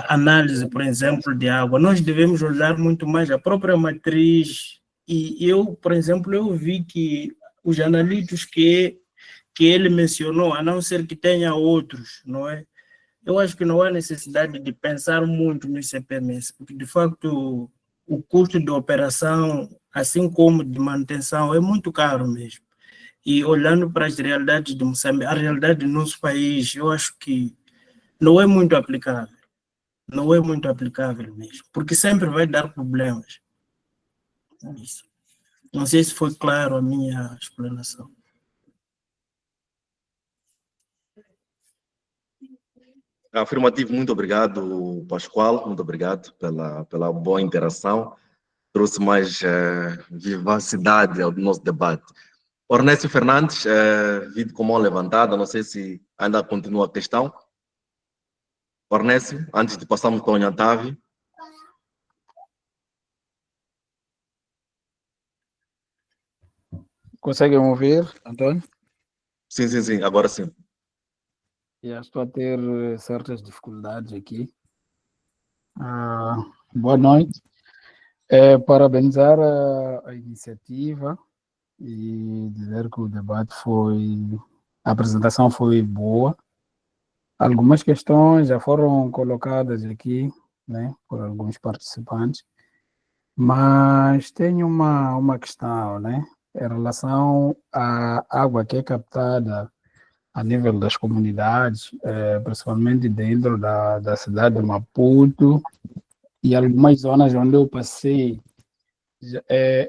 análise, por exemplo, de água. Nós devemos olhar muito mais a própria matriz. E eu, por exemplo, eu vi que os analitos que ele mencionou, a não ser que tenha outros, não é? Eu acho que não há necessidade de pensar muito no CPMS, porque de facto o custo de operação, assim como de manutenção, é muito caro mesmo. E olhando para as realidades de Moçambique, a realidade do nosso país, eu acho que não é muito aplicável. Não é muito aplicável mesmo, porque sempre vai dar problemas. Isso. Não sei se foi claro a minha explanação.
Afirmativo, muito obrigado, Pascoal, muito obrigado pela boa interação. Trouxe mais vivacidade ao nosso debate. Ornécio Fernandes, vídeo com mão levantada, não sei se ainda continua a questão. Ornécio, antes de passarmos para o Nhantavi.
Conseguem ouvir, Antônio?
Sim, agora sim.
Estou a ter certas dificuldades aqui. Boa noite. Parabenizar a iniciativa e dizer que o debate a apresentação foi boa. Algumas questões já foram colocadas aqui, né, por alguns participantes, mas tenho uma questão, né, em relação à água que é captada a nível das comunidades, principalmente dentro da cidade de Maputo e algumas zonas onde eu passei,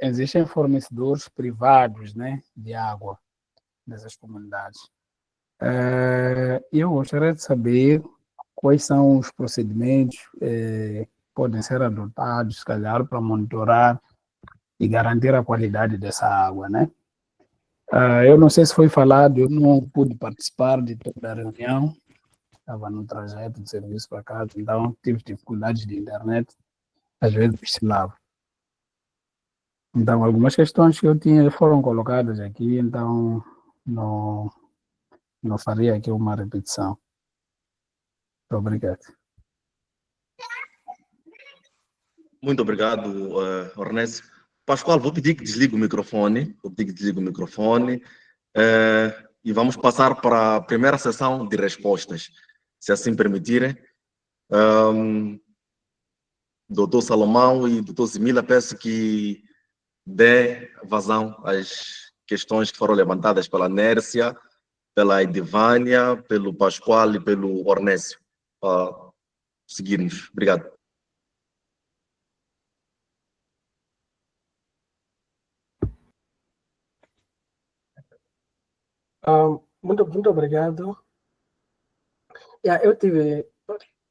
existem fornecedores privados, né, de água nessas comunidades. Eu gostaria de saber quais são os procedimentos que podem ser adotados, se calhar, para monitorar e garantir a qualidade dessa água, né? Eu não sei se foi falado, eu não pude participar de toda a reunião, estava no trajeto de serviço para casa, então tive dificuldades de internet, às vezes oscilava. Então, algumas questões que eu tinha foram colocadas aqui, então não faria aqui uma repetição. Muito obrigado.
Muito obrigado, Ornécio. Pascoal, vou pedir que desligue o microfone. E vamos passar para a primeira sessão de respostas, se assim permitirem. Doutor Salomão e doutor Zimila, peço que dê vazão às questões que foram levantadas pela Nércia, pela Edivânia, pelo Pascoal e pelo Ornécio. Seguirmos. Obrigado.
Muito obrigado. Eu tive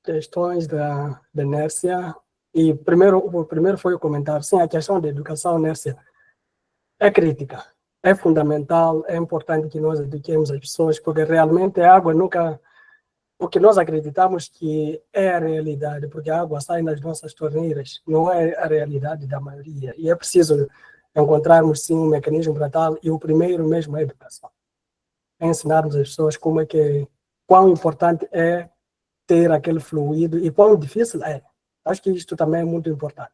questões da Nércia e o primeiro foi o comentário. Sim, a questão da educação, Nércia, é crítica, é fundamental, é importante que nós eduquemos as pessoas, porque realmente a água nunca... O que nós acreditamos que é a realidade, porque a água sai nas nossas torneiras, não é a realidade da maioria. E é preciso encontrarmos, sim, um mecanismo para tal, e o primeiro mesmo é a educação. É ensinarmos as pessoas quão importante é ter aquele fluido e quão difícil é. Acho que isto também é muito importante.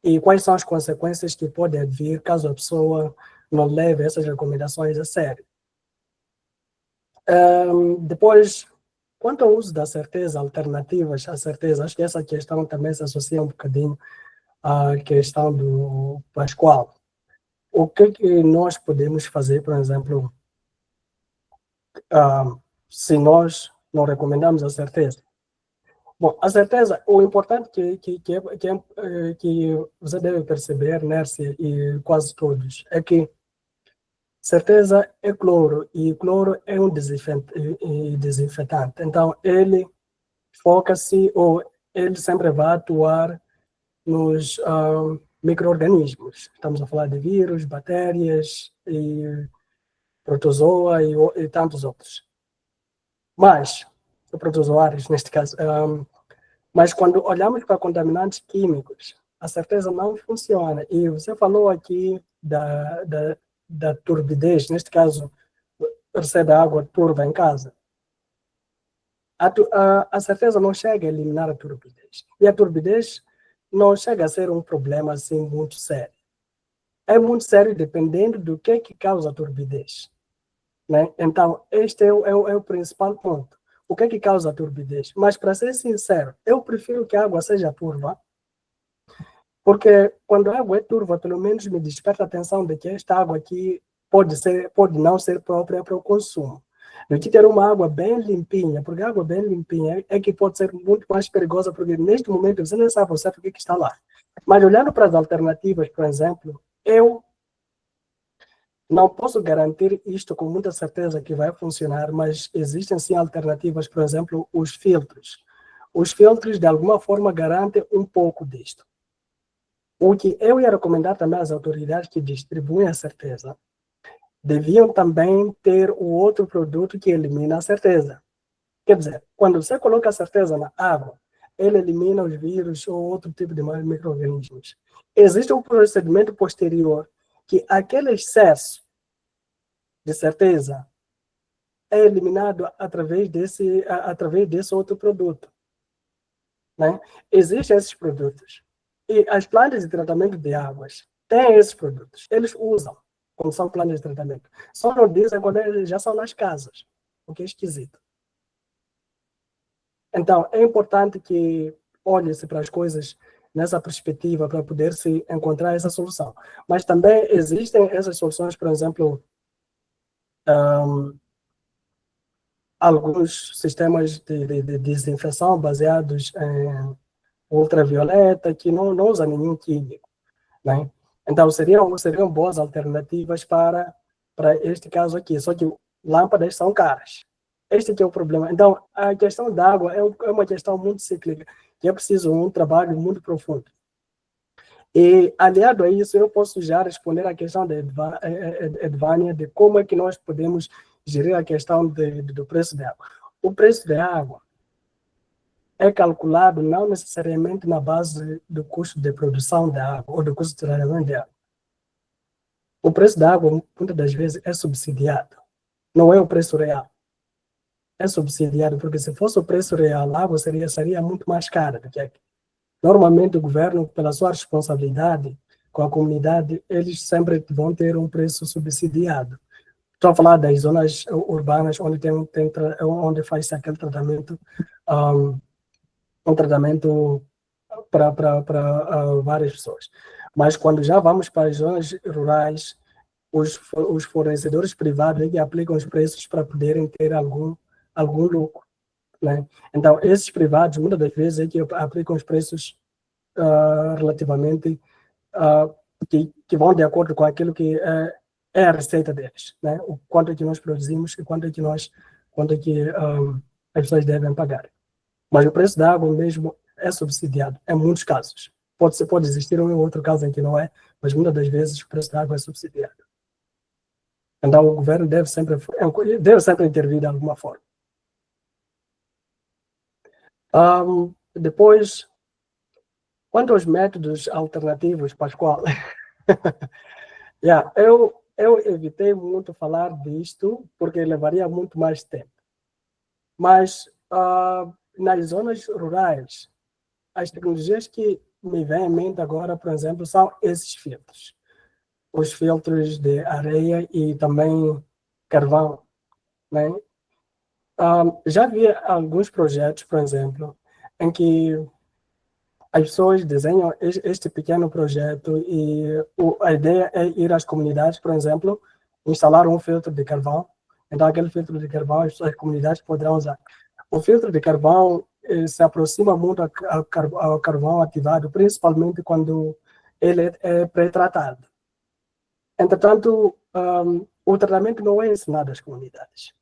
E quais são as consequências que podem vir caso a pessoa não leve essas recomendações a sério. Depois, quanto ao uso da certeza, alternativas à certeza, acho que essa questão também se associa um bocadinho à questão do Pascoal. O que nós podemos fazer, por exemplo, se nós não recomendamos a certeza? Bom, a certeza, o importante que você deve perceber, Nércia, e quase todos, é que certeza é cloro, e cloro é um desinfetante. Então, ele foca-se, ou ele sempre vai atuar nos micro-organismos. Estamos a falar de vírus, bactérias, e protozoa e tantos outros. Mas, protozoários neste caso, mas quando olhamos para contaminantes químicos, a certeza não funciona. E você falou aqui da turbidez, neste caso, recebe água turva em casa. A certeza não chega a eliminar a turbidez. E a turbidez não chega a ser um problema assim muito sério. É muito sério dependendo do que causa a turbidez. Né? Então, este é o principal ponto. O que causa a turbidez? Mas, para ser sincero, eu prefiro que a água seja turva, porque quando a água é turva, pelo menos me desperta a atenção de que esta água aqui pode não ser própria para o consumo. Do que ter uma água bem limpinha, porque a água bem limpinha é que pode ser muito mais perigosa, porque neste momento você nem sabe o que está lá. Mas olhando para as alternativas, por exemplo, eu não posso garantir isto com muita certeza que vai funcionar, mas existem sim alternativas, por exemplo, os filtros. Os filtros, de alguma forma, garantem um pouco disto. O que eu ia recomendar também às autoridades que distribuem a certeza, deviam também ter o outro produto que elimina a certeza. Quer dizer, quando você coloca a certeza na água, ele elimina os vírus ou outro tipo de micro-organismos. Existe um procedimento posterior que aquele excesso de certeza é eliminado através desse outro produto. Né? Existem esses produtos. E as plantas de tratamento de águas têm esses produtos. Eles usam quando são plantas de tratamento. Só não dizem quando eles já são nas casas, o que é esquisito. Então, é importante que olhe-se para as coisas nessa perspectiva para poder se encontrar essa solução. Mas também existem essas soluções, por exemplo, alguns sistemas de desinfecção baseados em ultravioleta que não usam nenhum químico. Né? Então, seriam boas alternativas para este caso aqui. Só que lâmpadas são caras. Este que é o problema. Então, a questão da água é uma questão muito cíclica, que é preciso um trabalho muito profundo. E, aliado a isso, eu posso já responder à questão de Edvânia, de como é que nós podemos gerir a questão do preço da água. O preço da água é calculado não necessariamente na base do custo de produção da água ou do custo de tratamento da água. O preço da água, muitas das vezes, é subsidiado. Não é o preço real. É subsidiado, porque se fosse o preço real, a água seria muito mais cara do que aqui. Normalmente, o governo, pela sua responsabilidade com a comunidade, eles sempre vão ter um preço subsidiado. Estou a falar das zonas urbanas onde faz aquele tratamento, um tratamento para várias pessoas. Mas quando já vamos para as zonas rurais, os fornecedores privados que aplicam os preços para poderem ter algum lucro. Né? Então, esses privados, muitas das vezes, que aplicam os preços relativamente que vão de acordo com aquilo que é a receita deles, né? O quanto é que nós produzimos e quanto é que as pessoas devem pagar. Mas o preço da água mesmo é subsidiado, em muitos casos. Pode existir um ou outro caso em que não é, mas muitas das vezes o preço da água é subsidiado. Então, o governo deve sempre intervir de alguma forma. Depois, quanto aos métodos alternativos, Pascoal, eu evitei muito falar disto, porque levaria muito mais tempo. Mas, nas zonas rurais, as tecnologias que me vêm em mente agora, por exemplo, são esses filtros. Os filtros de areia e também carvão. Né? Já vi alguns projetos, por exemplo, em que as pessoas desenham este pequeno projeto e a ideia é ir às comunidades, por exemplo, instalar um filtro de carvão. Então, aquele filtro de carvão as comunidades poderão usar. O filtro de carvão se aproxima muito ao carvão ativado, principalmente quando ele é pré-tratado. Entretanto, o tratamento não é ensinado às comunidades.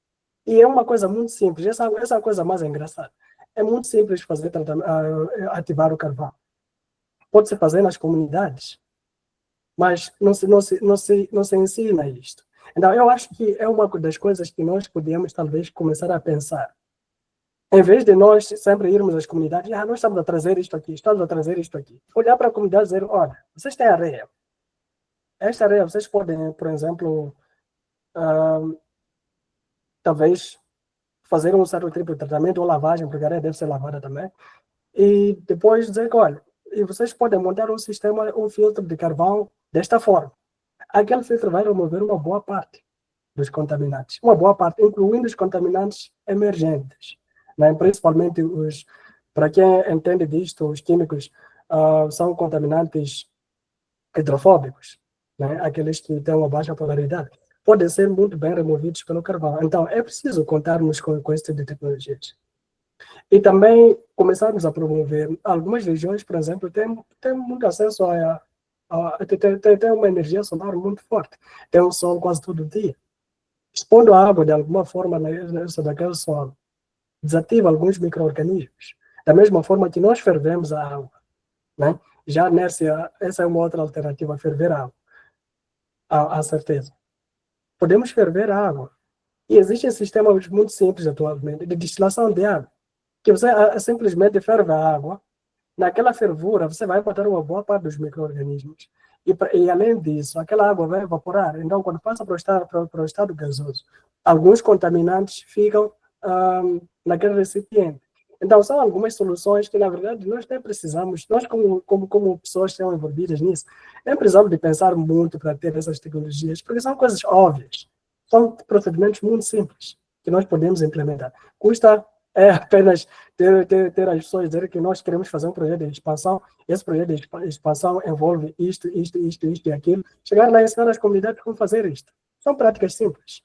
E é uma coisa muito simples, essa é a coisa mais engraçada. É muito simples ativar o carvão. pode-se fazer nas comunidades, mas não se ensina isto. Então, eu acho que é uma das coisas que nós podemos, talvez, começar a pensar. Em vez de nós sempre irmos às comunidades, nós estamos a trazer isto aqui, estamos a trazer isto aqui. Olhar para a comunidade e dizer, olha, vocês têm areia. Esta areia, vocês podem, por exemplo, talvez fazer um certo tipo de tratamento ou lavagem, porque a areia deve ser lavada também. E depois dizer que, olha, e vocês podem montar um sistema, um filtro de carvão desta forma. Aquele filtro vai remover uma boa parte dos contaminantes. Uma boa parte, incluindo os contaminantes emergentes. Né? Principalmente para quem entende disto, os químicos são contaminantes hidrofóbicos, né? Aqueles que têm uma baixa polaridade. Podem ser muito bem removidos pelo carvão. Então, é preciso contarmos com esse tipo de tecnologias. E também começarmos a promover. Algumas regiões, por exemplo, têm muito acesso tem uma energia solar muito forte. Tem um sol quase todo dia. Expondo a água de alguma forma daquele sol, desativa alguns micro-organismos. Da mesma forma que nós fervemos a água. Né? Já essa é uma outra alternativa, ferver a água. A certeza. Podemos ferver a água. E existem sistemas muito simples atualmente de destilação de água. Que você simplesmente ferve a água, naquela fervura você vai botar uma boa parte dos micro-organismos. E além disso, aquela água vai evaporar. Então, quando passa para o estado gasoso, alguns contaminantes ficam naquele recipiente. Então, são algumas soluções que, na verdade, nós nem precisamos, nós como pessoas que estão envolvidas nisso, nem precisamos de pensar muito para ter essas tecnologias, porque são coisas óbvias. São procedimentos muito simples que nós podemos implementar. Custa apenas ter as pessoas dizer que nós queremos fazer um projeto de expansão, esse projeto de expansão envolve isto e aquilo. Chegar lá e ensinar as comunidades como fazer isto. São práticas simples.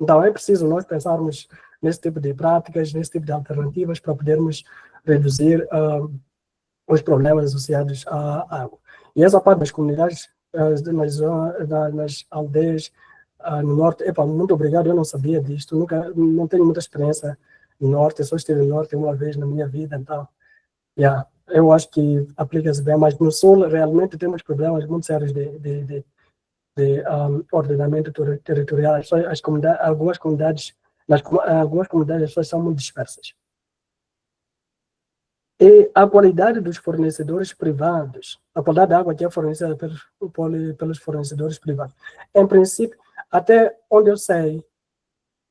Então, é preciso nós pensarmos nesse tipo de práticas, nesse tipo de alternativas para podermos reduzir os problemas associados à água. E essa parte das comunidades, nas aldeias no norte, muito obrigado, eu não sabia disto, não tenho muita experiência no norte, eu só estive no norte uma vez na minha vida, então, eu acho que aplica-se bem, mas no sul realmente temos problemas muito sérios de ordenamento territorial. Algumas comunidades as pessoas são muito dispersas. E a qualidade dos fornecedores privados, a qualidade da água que é fornecida pelos fornecedores privados. Em princípio, até onde eu sei,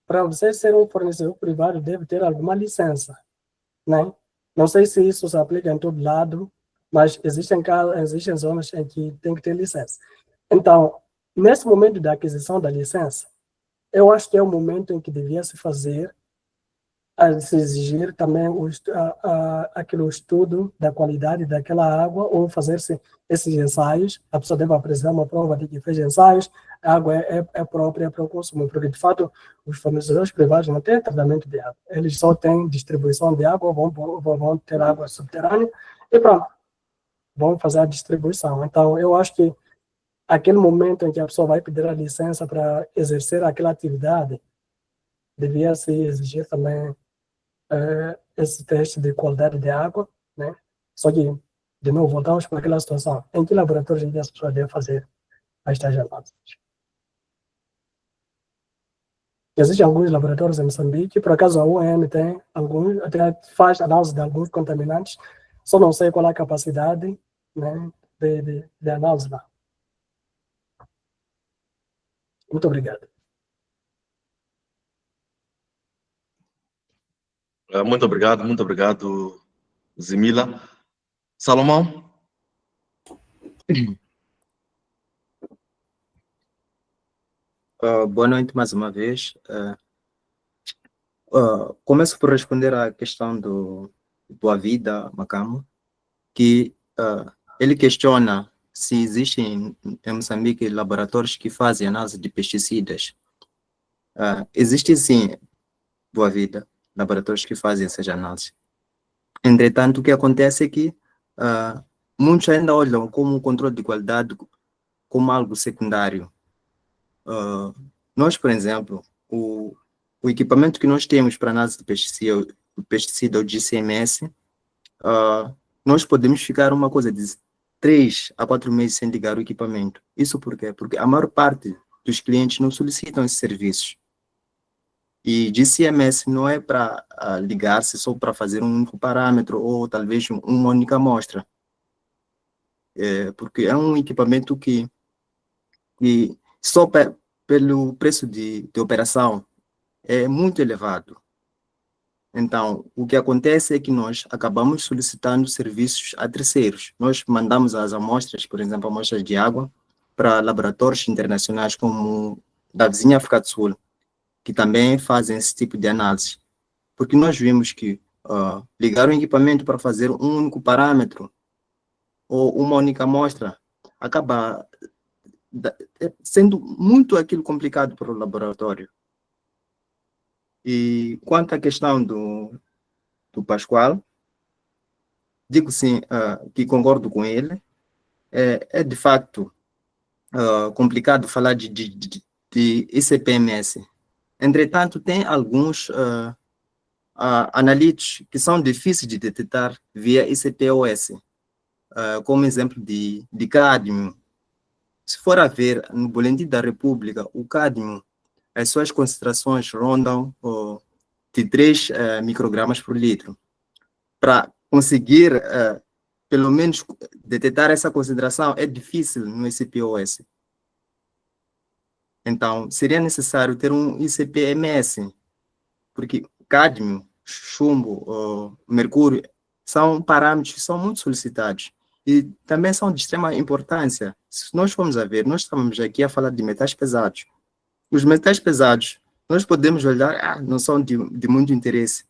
para você ser um fornecedor privado, deve ter alguma licença, né? Não sei se isso se aplica em todo lado, mas existem zonas em que tem que ter licença. Então, nesse momento da aquisição da licença, eu acho que é o momento em que devia se fazer, se exigir também aquele estudo da qualidade daquela água, ou fazer-se esses ensaios. A pessoa deve apresentar uma prova de que fez ensaios, a água é própria para o consumo, porque de fato os fornecedores privados não têm tratamento de água, eles só têm distribuição de água, vão ter água subterrânea e pronto, vão fazer a distribuição. Então, eu acho que aquele momento em que a pessoa vai pedir a licença para exercer aquela atividade, devia se exigir também esse teste de qualidade de água, né? Só que, de novo, voltamos para aquela situação. Em que laboratórios as pessoas devem fazer estas análises? Existem alguns laboratórios em Moçambique, por acaso a UEM tem alguns, até faz análise de alguns contaminantes, só não sei qual é a capacidade, né, de análise lá. Muito obrigado.
Muito obrigado, Zimila. Salomão?
Boa noite mais uma vez. Começo por responder à questão do Boavida Macamo, que ele questiona se existem em Moçambique laboratórios que fazem análise de pesticidas. Existe sim, Boavida, laboratórios que fazem essas análises. Entretanto, o que acontece é que muitos ainda olham como o controle de qualidade como algo secundário. Nós, por exemplo, o equipamento que nós temos para análise de pesticida, o GCMS, nós podemos ficar uma coisa de 3 a 4 meses sem ligar o equipamento. Isso por quê? Porque a maior parte dos clientes não solicitam esses serviços. E GCMS não é para ligar-se só para fazer um único parâmetro ou talvez uma única amostra. Porque é um equipamento que só pelo preço de operação é muito elevado. Então, o que acontece é que nós acabamos solicitando serviços a terceiros. Nós mandamos as amostras, por exemplo, amostras de água, para laboratórios internacionais como da vizinha África do Sul, que também fazem esse tipo de análise. Porque nós vimos que ligar um equipamento para fazer um único parâmetro ou uma única amostra acaba sendo muito aquilo complicado para o laboratório. E quanto à questão do Pascoal, digo sim, que concordo com ele. É de facto complicado falar de ICP-MS. Entretanto, tem alguns analíticos que são difíceis de detectar via ICP-OS, como exemplo de cádmio. Se for a ver no Boletim da República, o cádmio, as suas concentrações rondam de 3 microgramas por litro. Para conseguir, pelo menos, detectar essa concentração é difícil no ICP-OS. Então, seria necessário ter um ICP-MS, porque cádmio, chumbo, mercúrio, são parâmetros que são muito solicitados e também são de extrema importância. Se nós formos a ver, nós estamos aqui a falar de metais pesados. Os metais pesados, nós podemos olhar, não são de muito interesse,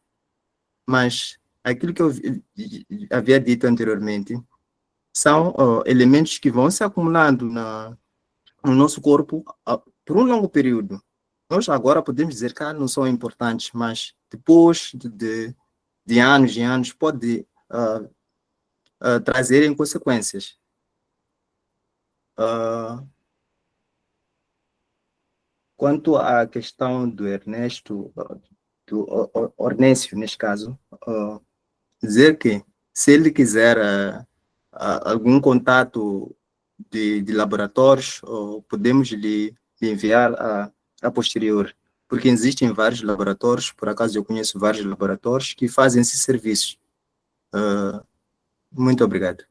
mas aquilo que eu havia dito anteriormente são elementos que vão se acumulando no nosso corpo por um longo período. Nós agora podemos dizer que não são importantes, mas depois de anos e anos pode trazerem consequências. Quanto à questão do Ernesto, do Ornécio, neste caso, dizer que se ele quiser algum contato de laboratórios, podemos lhe enviar a posterior, porque existem vários laboratórios, por acaso eu conheço vários laboratórios que fazem esses serviços. Muito obrigado.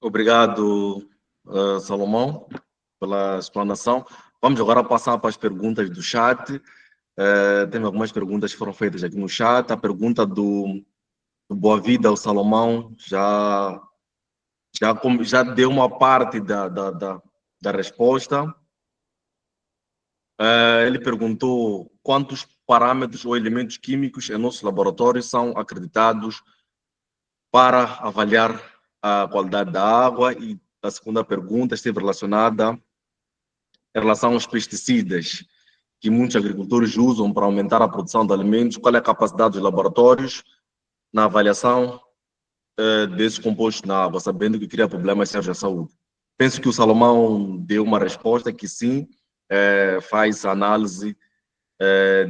Obrigado, Salomão, pela explanação. Vamos agora passar para as perguntas do chat. Tem algumas perguntas que foram feitas aqui no chat. A pergunta do Boa Vida, o Salomão, já deu uma parte da resposta. Ele perguntou quantos parâmetros ou elementos químicos em nossos laboratórios são acreditados para avaliar a qualidade da água, e a segunda pergunta esteve relacionada em relação aos pesticidas que muitos agricultores usam para aumentar a produção de alimentos. Qual é a capacidade dos laboratórios na avaliação desses compostos na água, sabendo que cria problemas sérios à saúde? Penso que o Salomão deu uma resposta que sim, faz análise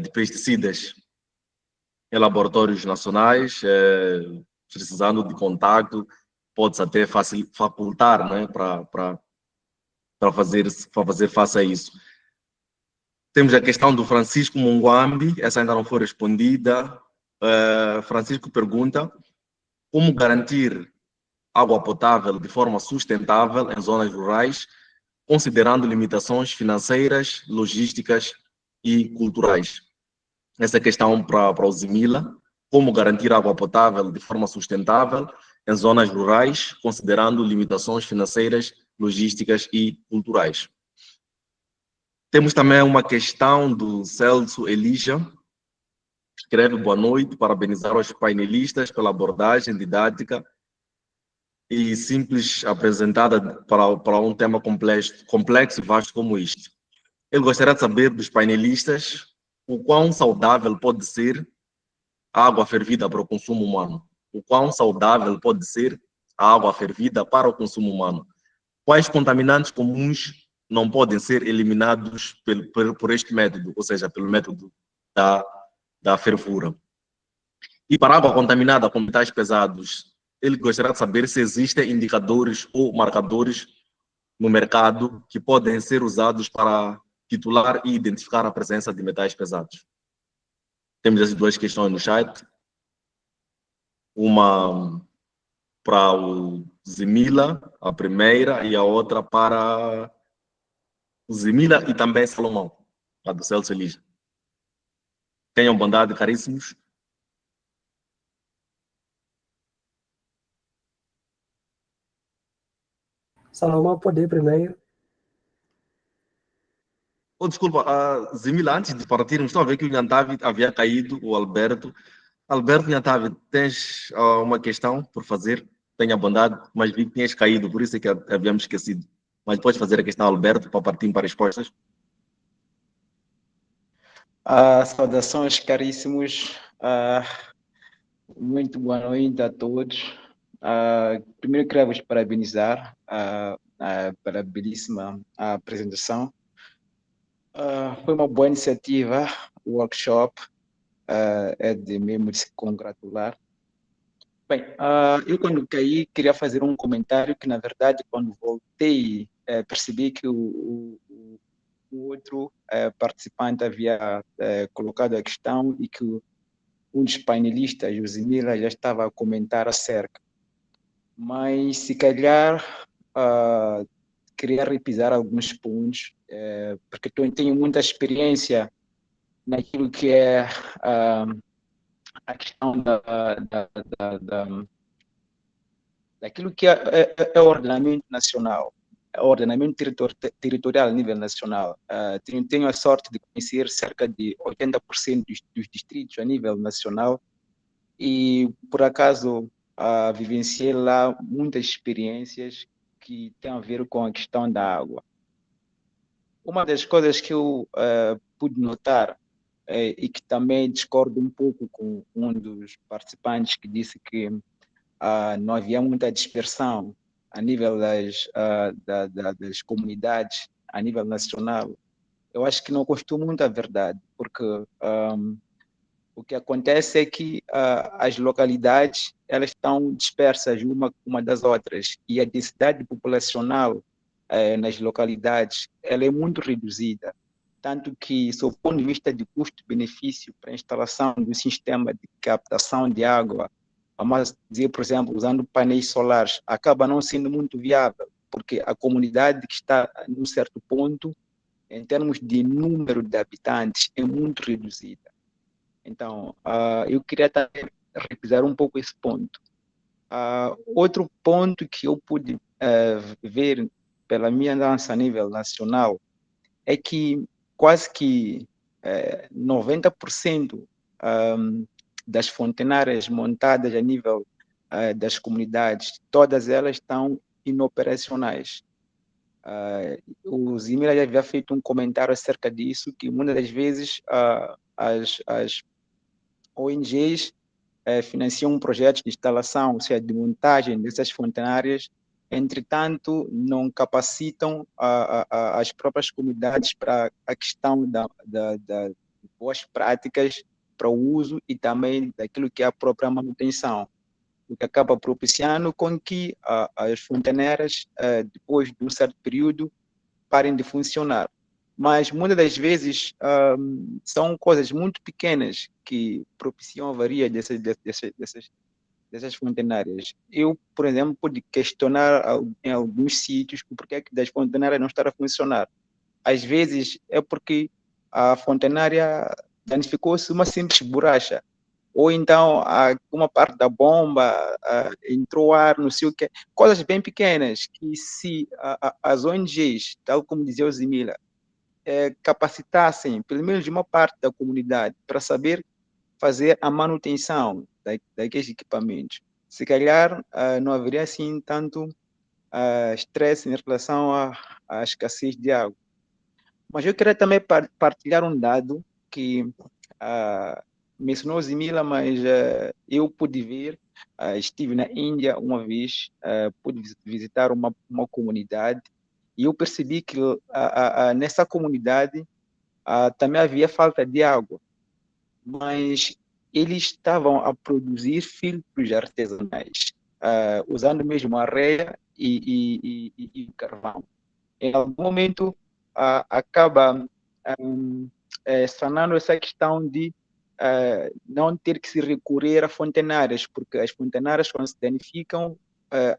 de pesticidas em laboratórios nacionais, precisando de contato, pode-se até facultar, né, para fazer face a isso. Temos a questão do Francisco Munguambi, essa ainda não foi respondida. Francisco pergunta como garantir água potável de forma sustentável em zonas rurais, considerando limitações financeiras, logísticas e culturais. Essa é a questão para o Zimila, como garantir água potável de forma sustentável em zonas rurais, considerando limitações financeiras, logísticas e culturais. Temos também uma questão do Celso Elija, escreve: boa noite, parabenizar os painelistas pela abordagem didática e simples apresentada para um tema complexo e vasto como este. Ele gostaria de saber dos painelistas o quão saudável pode ser a água fervida para o consumo humano. O quão saudável pode ser a água fervida para o consumo humano. Quais contaminantes comuns não podem ser eliminados por este método, ou seja, pelo método da fervura. E para a água contaminada com metais pesados, ele gostaria de saber se existem indicadores ou marcadores no mercado que podem ser usados para titular e identificar a presença de metais pesados. Temos essas duas questões no chat. Uma para o Zimila, a primeira, e a outra para o Zimila e também Salomão, a do Celso Elija. Tenham bondade, caríssimos.
Salomão pode ir primeiro.
Oh, desculpa, Zimila, antes de partirmos, estou a ver que o Nhantavi havia caído, o Alberto. Alberto Nhantavi, tens uma questão por fazer? Tenha bondade, mas vi que tinhas caído, por isso é que havíamos esquecido. Mas podes fazer a questão, Alberto, para partir para respostas.
Saudações, caríssimos. Muito boa noite a todos. Primeiro queria vos parabenizar pela belíssima apresentação. Foi uma boa iniciativa, o workshop, é de mesmo de se congratular. Bem, eu quando caí queria fazer um comentário que, na verdade, quando voltei, percebi que o outro participante havia colocado a questão e que um dos painelistas, o Zimila, já estava a comentar acerca. Mas, se calhar, queria repisar alguns pontos, porque tenho muita experiência naquilo que é a questão daquilo que é o ordenamento nacional, o ordenamento territorial a nível nacional. Tenho a sorte de conhecer cerca de 80% dos distritos a nível nacional e, por acaso, vivenciei lá muitas experiências que têm a ver com a questão da água. Uma das coisas que eu pude notar e que também discordo um pouco com um dos participantes que disse que não havia muita dispersão a nível das comunidades, a nível nacional. Eu acho que não gostou muito a verdade, porque o que acontece é que as localidades elas estão dispersas uma das outras e a densidade populacional nas localidades ela é muito reduzida, tanto que, sob o ponto de vista de custo-benefício para a instalação do sistema de captação de água, vamos dizer, por exemplo, usando painéis solares, acaba não sendo muito viável, porque a comunidade que está num certo ponto, em termos de número de habitantes, é muito reduzida. Então, eu queria também revisar um pouco esse ponto. Outro ponto que eu pude ver pela minha andança a nível nacional é que quase que 90% das fontenárias montadas a nível das comunidades, todas elas estão inoperacionais. O Zimila já havia feito um comentário acerca disso, que muitas das vezes as ONGs financiam projetos de instalação, ou seja, de montagem dessas fontenárias, entretanto, não capacitam as próprias comunidades para a questão de boas práticas para o uso e também daquilo que é a própria manutenção, o que acaba propiciando com que as fontaneiras, depois de um certo período, parem de funcionar. Mas muitas das vezes são coisas muito pequenas que propiciam a avaria dessas fontenárias. Eu, por exemplo, pude questionar em alguns sítios o porquê das fontenárias não estar a funcionar. Às vezes é porque a fontenária danificou-se uma simples borracha, ou então uma parte da bomba entrou ar, não sei o que, coisas bem pequenas que se as ONGs, tal como dizia o Zimila, capacitassem pelo menos de uma parte da comunidade para saber fazer a manutenção daqueles equipamentos, se calhar não haveria assim tanto estresse em relação à escassez de água. Mas eu queria também partilhar um dado que mencionou Zimila, mas eu pude ver, estive na Índia uma vez, pude visitar uma comunidade e eu percebi que nessa comunidade também havia falta de água. Mas eles estavam a produzir filtros artesanais, usando mesmo areia e carvão. Em algum momento, acaba sanando essa questão de não ter que se recorrer a fontenárias, porque as fontenárias, quando se danificam,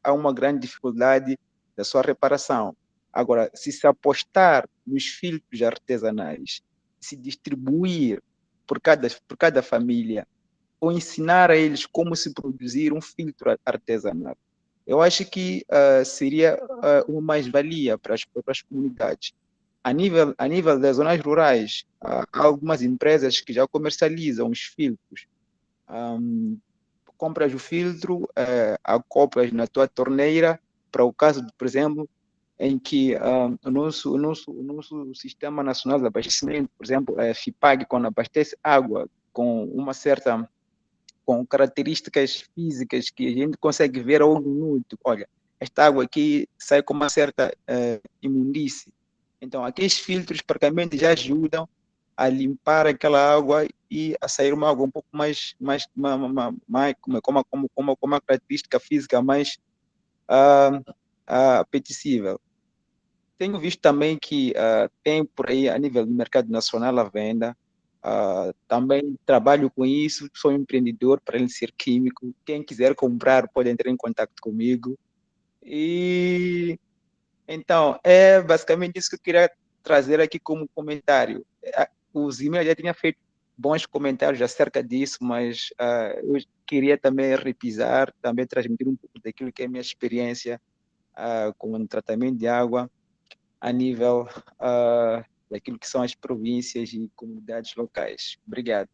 há uma grande dificuldade da sua reparação. Agora, se apostar nos filtros artesanais, se distribuir por cada família, ou ensinar a eles como se produzir um filtro artesanal, eu acho que seria uma mais-valia para as comunidades. A nível das zonas rurais, há algumas empresas que já comercializam os filtros. Compras o filtro, acoplas na tua torneira, para o caso, por exemplo, em que o nosso Sistema Nacional de Abastecimento, por exemplo, FIPAG, quando abastece água com características físicas que a gente consegue ver ao minuto, olha, esta água aqui sai com uma certa imundície. Então, aqueles filtros praticamente já ajudam a limpar aquela água e a sair uma água um pouco mais com uma característica física mais apetecível. Tenho visto também que tem por aí, a nível do mercado nacional, a venda. Também trabalho com isso, sou empreendedor, para ele ser químico. Quem quiser comprar pode entrar em contato comigo. E então, é basicamente isso que eu queria trazer aqui como comentário. O Zimmer já tinha feito bons comentários acerca disso, mas eu queria também repisar, também transmitir um pouco daquilo que é a minha experiência com o tratamento de água a nível daquilo que são as províncias e comunidades locais. Obrigado.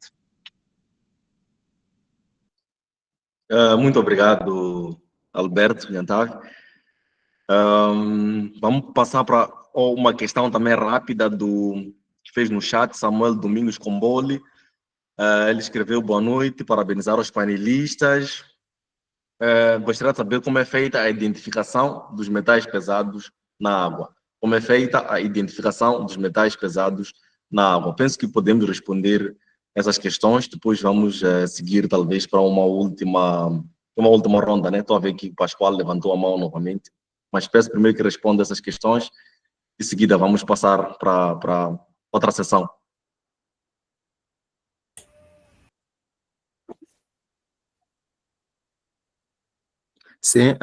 Muito obrigado, Alberto Yantar. Vamos passar para uma questão também rápida que fez no chat, Samuel Domingos Comboli. Ele escreveu: boa noite, parabenizar os panelistas. Gostaria de saber como é feita a identificação dos metais pesados na água. Como é feita a identificação dos metais pesados na água? Penso que podemos responder essas questões, depois vamos seguir talvez para uma última ronda, né? Estou a ver que o Pascoal levantou a mão novamente, mas peço primeiro que responda essas questões, em seguida vamos passar para outra sessão.
Sim,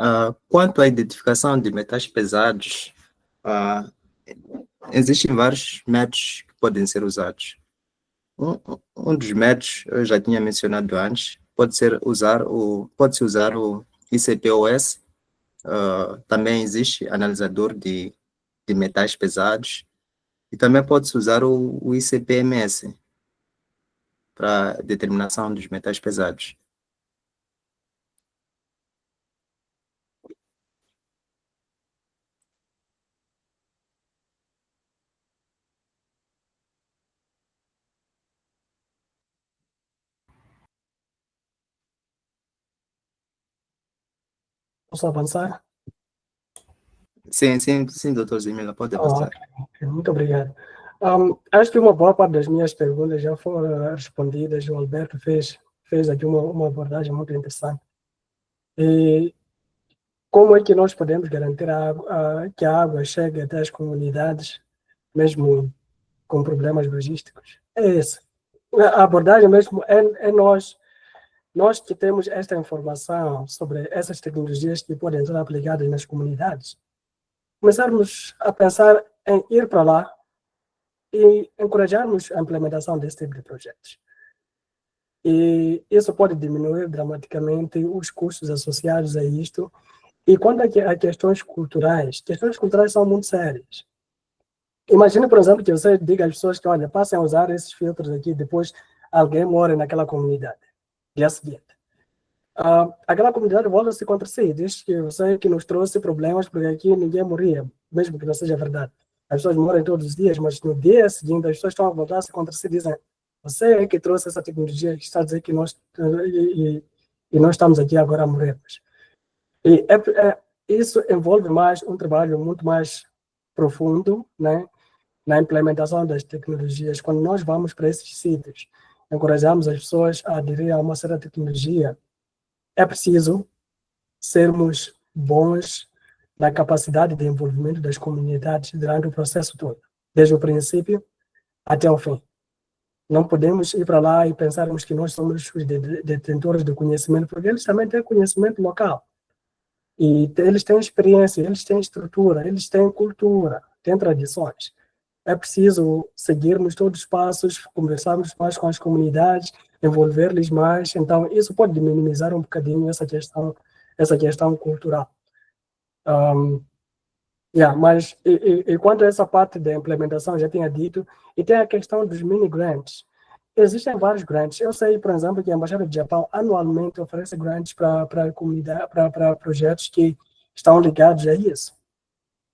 quanto à identificação de metais pesados, existem vários métodos que podem ser usados. Um dos métodos, eu já tinha mencionado antes, pode-se usar o ICP-OS, também existe analisador de metais pesados, e também pode-se usar o ICP-MS para determinação dos metais pesados.
Posso avançar?
Sim, doutor Zimila, pode avançar.
Okay. Muito obrigado. Acho que uma boa parte das minhas perguntas já foram respondidas. O Alberto fez aqui uma abordagem muito interessante. E como é que nós podemos garantir que a água chegue até as comunidades, mesmo com problemas logísticos? É isso. A abordagem mesmo é nós que temos esta informação sobre essas tecnologias que podem ser aplicadas nas comunidades, começarmos a pensar em ir para lá e encorajarmos a implementação desse tipo de projetos. E isso pode diminuir dramaticamente os custos associados a isto. E quanto a questões culturais são muito sérias. Imagine, por exemplo, que você diga às pessoas que, olha, passem a usar esses filtros aqui, depois alguém mora naquela comunidade. Dia seguinte. Aquela comunidade volta-se contra si, diz que você que nos trouxe problemas, porque aqui ninguém morria, mesmo que não seja verdade. As pessoas moram todos os dias, mas no dia seguinte as pessoas estão a voltar-se contra si, dizem: você é que trouxe essa tecnologia, que está a dizer que nós estamos aqui agora a morrermos. E isso envolve um trabalho muito mais profundo, né, na implementação das tecnologias, quando nós vamos para esses sítios. encorajamos as pessoas a aderir a uma certa tecnologia, é preciso sermos bons na capacidade de envolvimento das comunidades durante o processo todo, desde o princípio até o fim. Não podemos ir para lá e pensarmos que nós somos os detentores do conhecimento, porque eles também têm conhecimento local. E eles têm experiência, eles têm estrutura, eles têm cultura, têm tradições. É preciso seguirmos todos os passos, conversarmos mais com as comunidades, envolver-lhes mais. Então, isso pode minimizar um bocadinho essa questão cultural. Mas e quanto a essa parte da implementação, já tinha dito, e tem a questão dos mini-grants. Existem vários grants. Eu sei, por exemplo, que a Embaixada do Japão anualmente oferece grants para comunidade, para projetos que estão ligados a isso.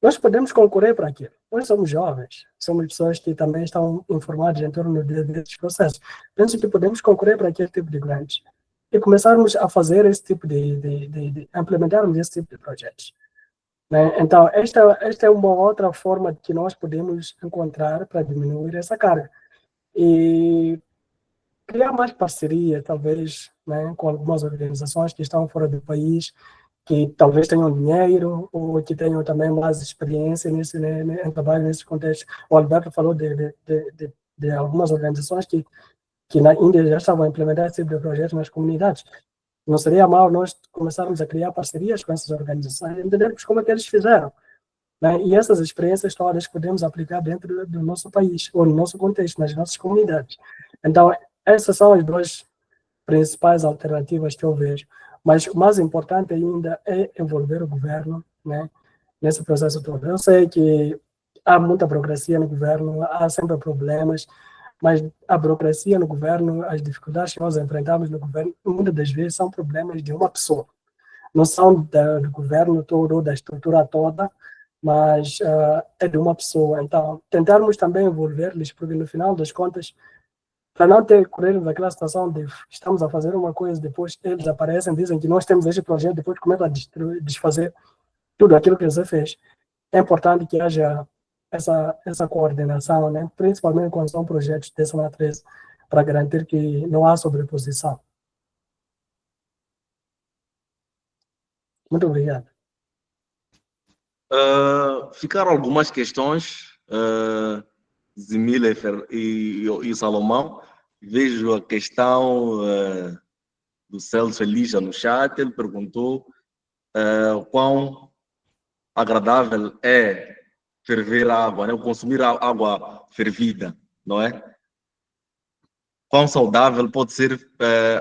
Nós podemos concorrer para aquilo. Nós somos jovens, somos pessoas que também estão informadas em torno desses processos. Penso que podemos concorrer para aquele tipo de grants e começarmos a fazer esse tipo de implementarmos esse tipo de projetos. Né? Então, esta é uma outra forma que nós podemos encontrar para diminuir essa carga. E criar mais parceria, talvez, né, com algumas organizações que estão fora do país, que talvez tenham dinheiro ou que tenham também mais experiência em trabalho nesse contexto. O Alberto falou de algumas organizações que na Índia já estavam a implementar esse tipo de projetos nas comunidades. Não seria mal nós começarmos a criar parcerias com essas organizações, entendermos como é que eles fizeram. Né? E essas experiências todas podemos aplicar dentro do nosso país, ou no nosso contexto, nas nossas comunidades. Então, essas são as duas principais alternativas que eu vejo. Mas o mais importante ainda é envolver o governo, né, nesse processo todo. Eu sei que há muita burocracia no governo, há sempre problemas, mas a burocracia no governo, as dificuldades que nós enfrentamos no governo, muitas das vezes são problemas de uma pessoa. Não são do governo todo, da estrutura toda, mas é de uma pessoa. Então, tentarmos também envolver-lhes, porque no final das contas, para não ter correr daquela situação de estamos a fazer uma coisa, depois eles aparecem, dizem que nós temos este projeto, depois começam a desfazer tudo aquilo que você fez. É importante que haja essa coordenação, né? Principalmente quando são projetos dessa natureza, para garantir que não há sobreposição. Muito obrigado.
Ficaram algumas questões, Zimila e Salomão. Vejo a questão do Celso Elija no chat. Ele perguntou quão agradável é ferver a água, né? Ou consumir a água fervida, não é? Quão saudável pode ser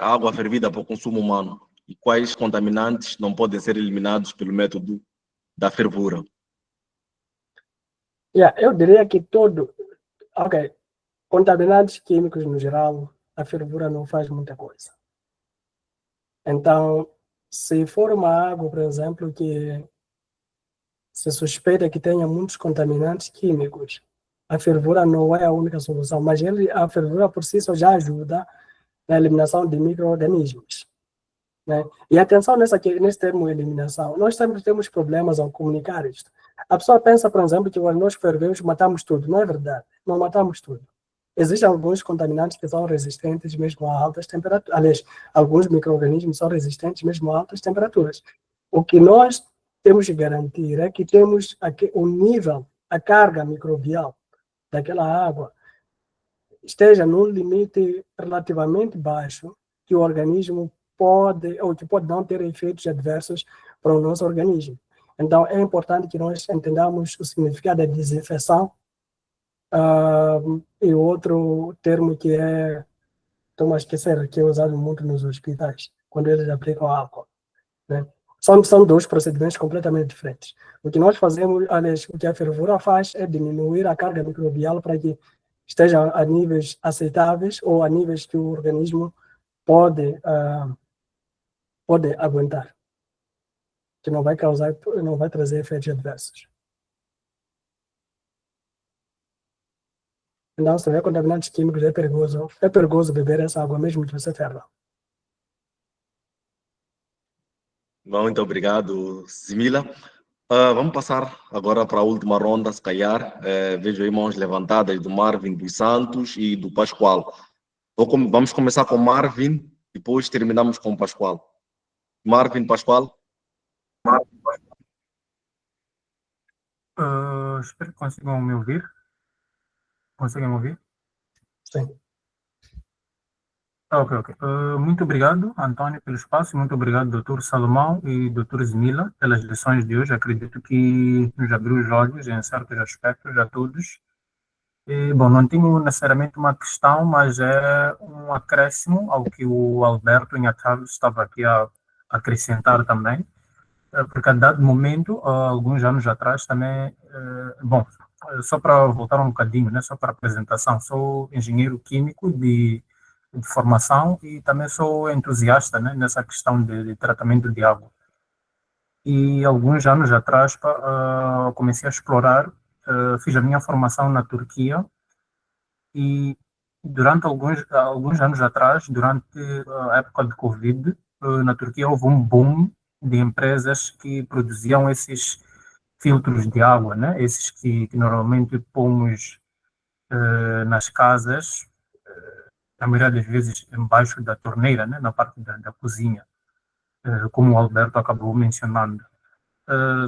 a água fervida para o consumo humano? E quais contaminantes não podem ser eliminados pelo método da fervura?
Eu diria que contaminantes químicos no geral, a fervura não faz muita coisa. Então, se for uma água, por exemplo, que se suspeita que tenha muitos contaminantes químicos, a fervura não é a única solução, mas a fervura por si só já ajuda na eliminação de micro-organismos. Né? E atenção nesse termo eliminação, nós sempre temos problemas ao comunicar isto. A pessoa pensa, por exemplo, que quando nós fervemos matamos tudo. Não é verdade, não matamos tudo. Existem alguns contaminantes que são resistentes mesmo a altas temperaturas. Aliás, alguns micro-organismos são resistentes mesmo a altas temperaturas. O que nós temos que garantir é que temos o nível, a carga microbial daquela água esteja num limite relativamente baixo, que o organismo pode não ter efeitos adversos para o nosso organismo. Então, é importante que nós entendamos o significado da desinfecção e outro termo que estou a esquecer, que é usado muito nos hospitais, quando eles aplicam álcool. Né? São dois procedimentos completamente diferentes. O que nós fazemos, aliás, o que a fervura faz é diminuir a carga microbial para que esteja a níveis aceitáveis ou a níveis que o organismo pode aguentar, que não vai trazer efeitos adversos. Então, se tiver contaminantes químicos, é perigoso beber essa água mesmo que você ferva.
Muito obrigado, Zimila. Vamos passar agora para a última ronda, se calhar. Vejo aí mãos levantadas do Marvin dos Santos e do Pascoal. Vamos começar com Marvin, depois terminamos com Pascoal. Marvin, Pascoal.
Espero que consigam me ouvir. Conseguem me ouvir?
Sim.
Ok. Muito obrigado, Antônio, pelo espaço. Muito obrigado, Dr. Salomão e Dr. Zmila, pelas lições de hoje. Acredito que nos abriu os olhos em certos aspectos a todos. E, bom, não tenho necessariamente uma questão, mas é um acréscimo ao que o Alberto Inhatalo estava aqui a acrescentar também. Porque a dado momento, alguns anos atrás também, bom, só para voltar um bocadinho, né, só para apresentação, sou engenheiro químico de formação e também sou entusiasta, né, nessa questão de tratamento de água. E alguns anos atrás comecei a explorar, fiz a minha formação na Turquia e durante alguns anos atrás, durante a época de Covid, na Turquia houve um boom de empresas que produziam esses filtros de água, né? Esses que normalmente pomos nas casas, na maioria das vezes embaixo da torneira, né? Na parte da cozinha, como o Alberto acabou mencionando.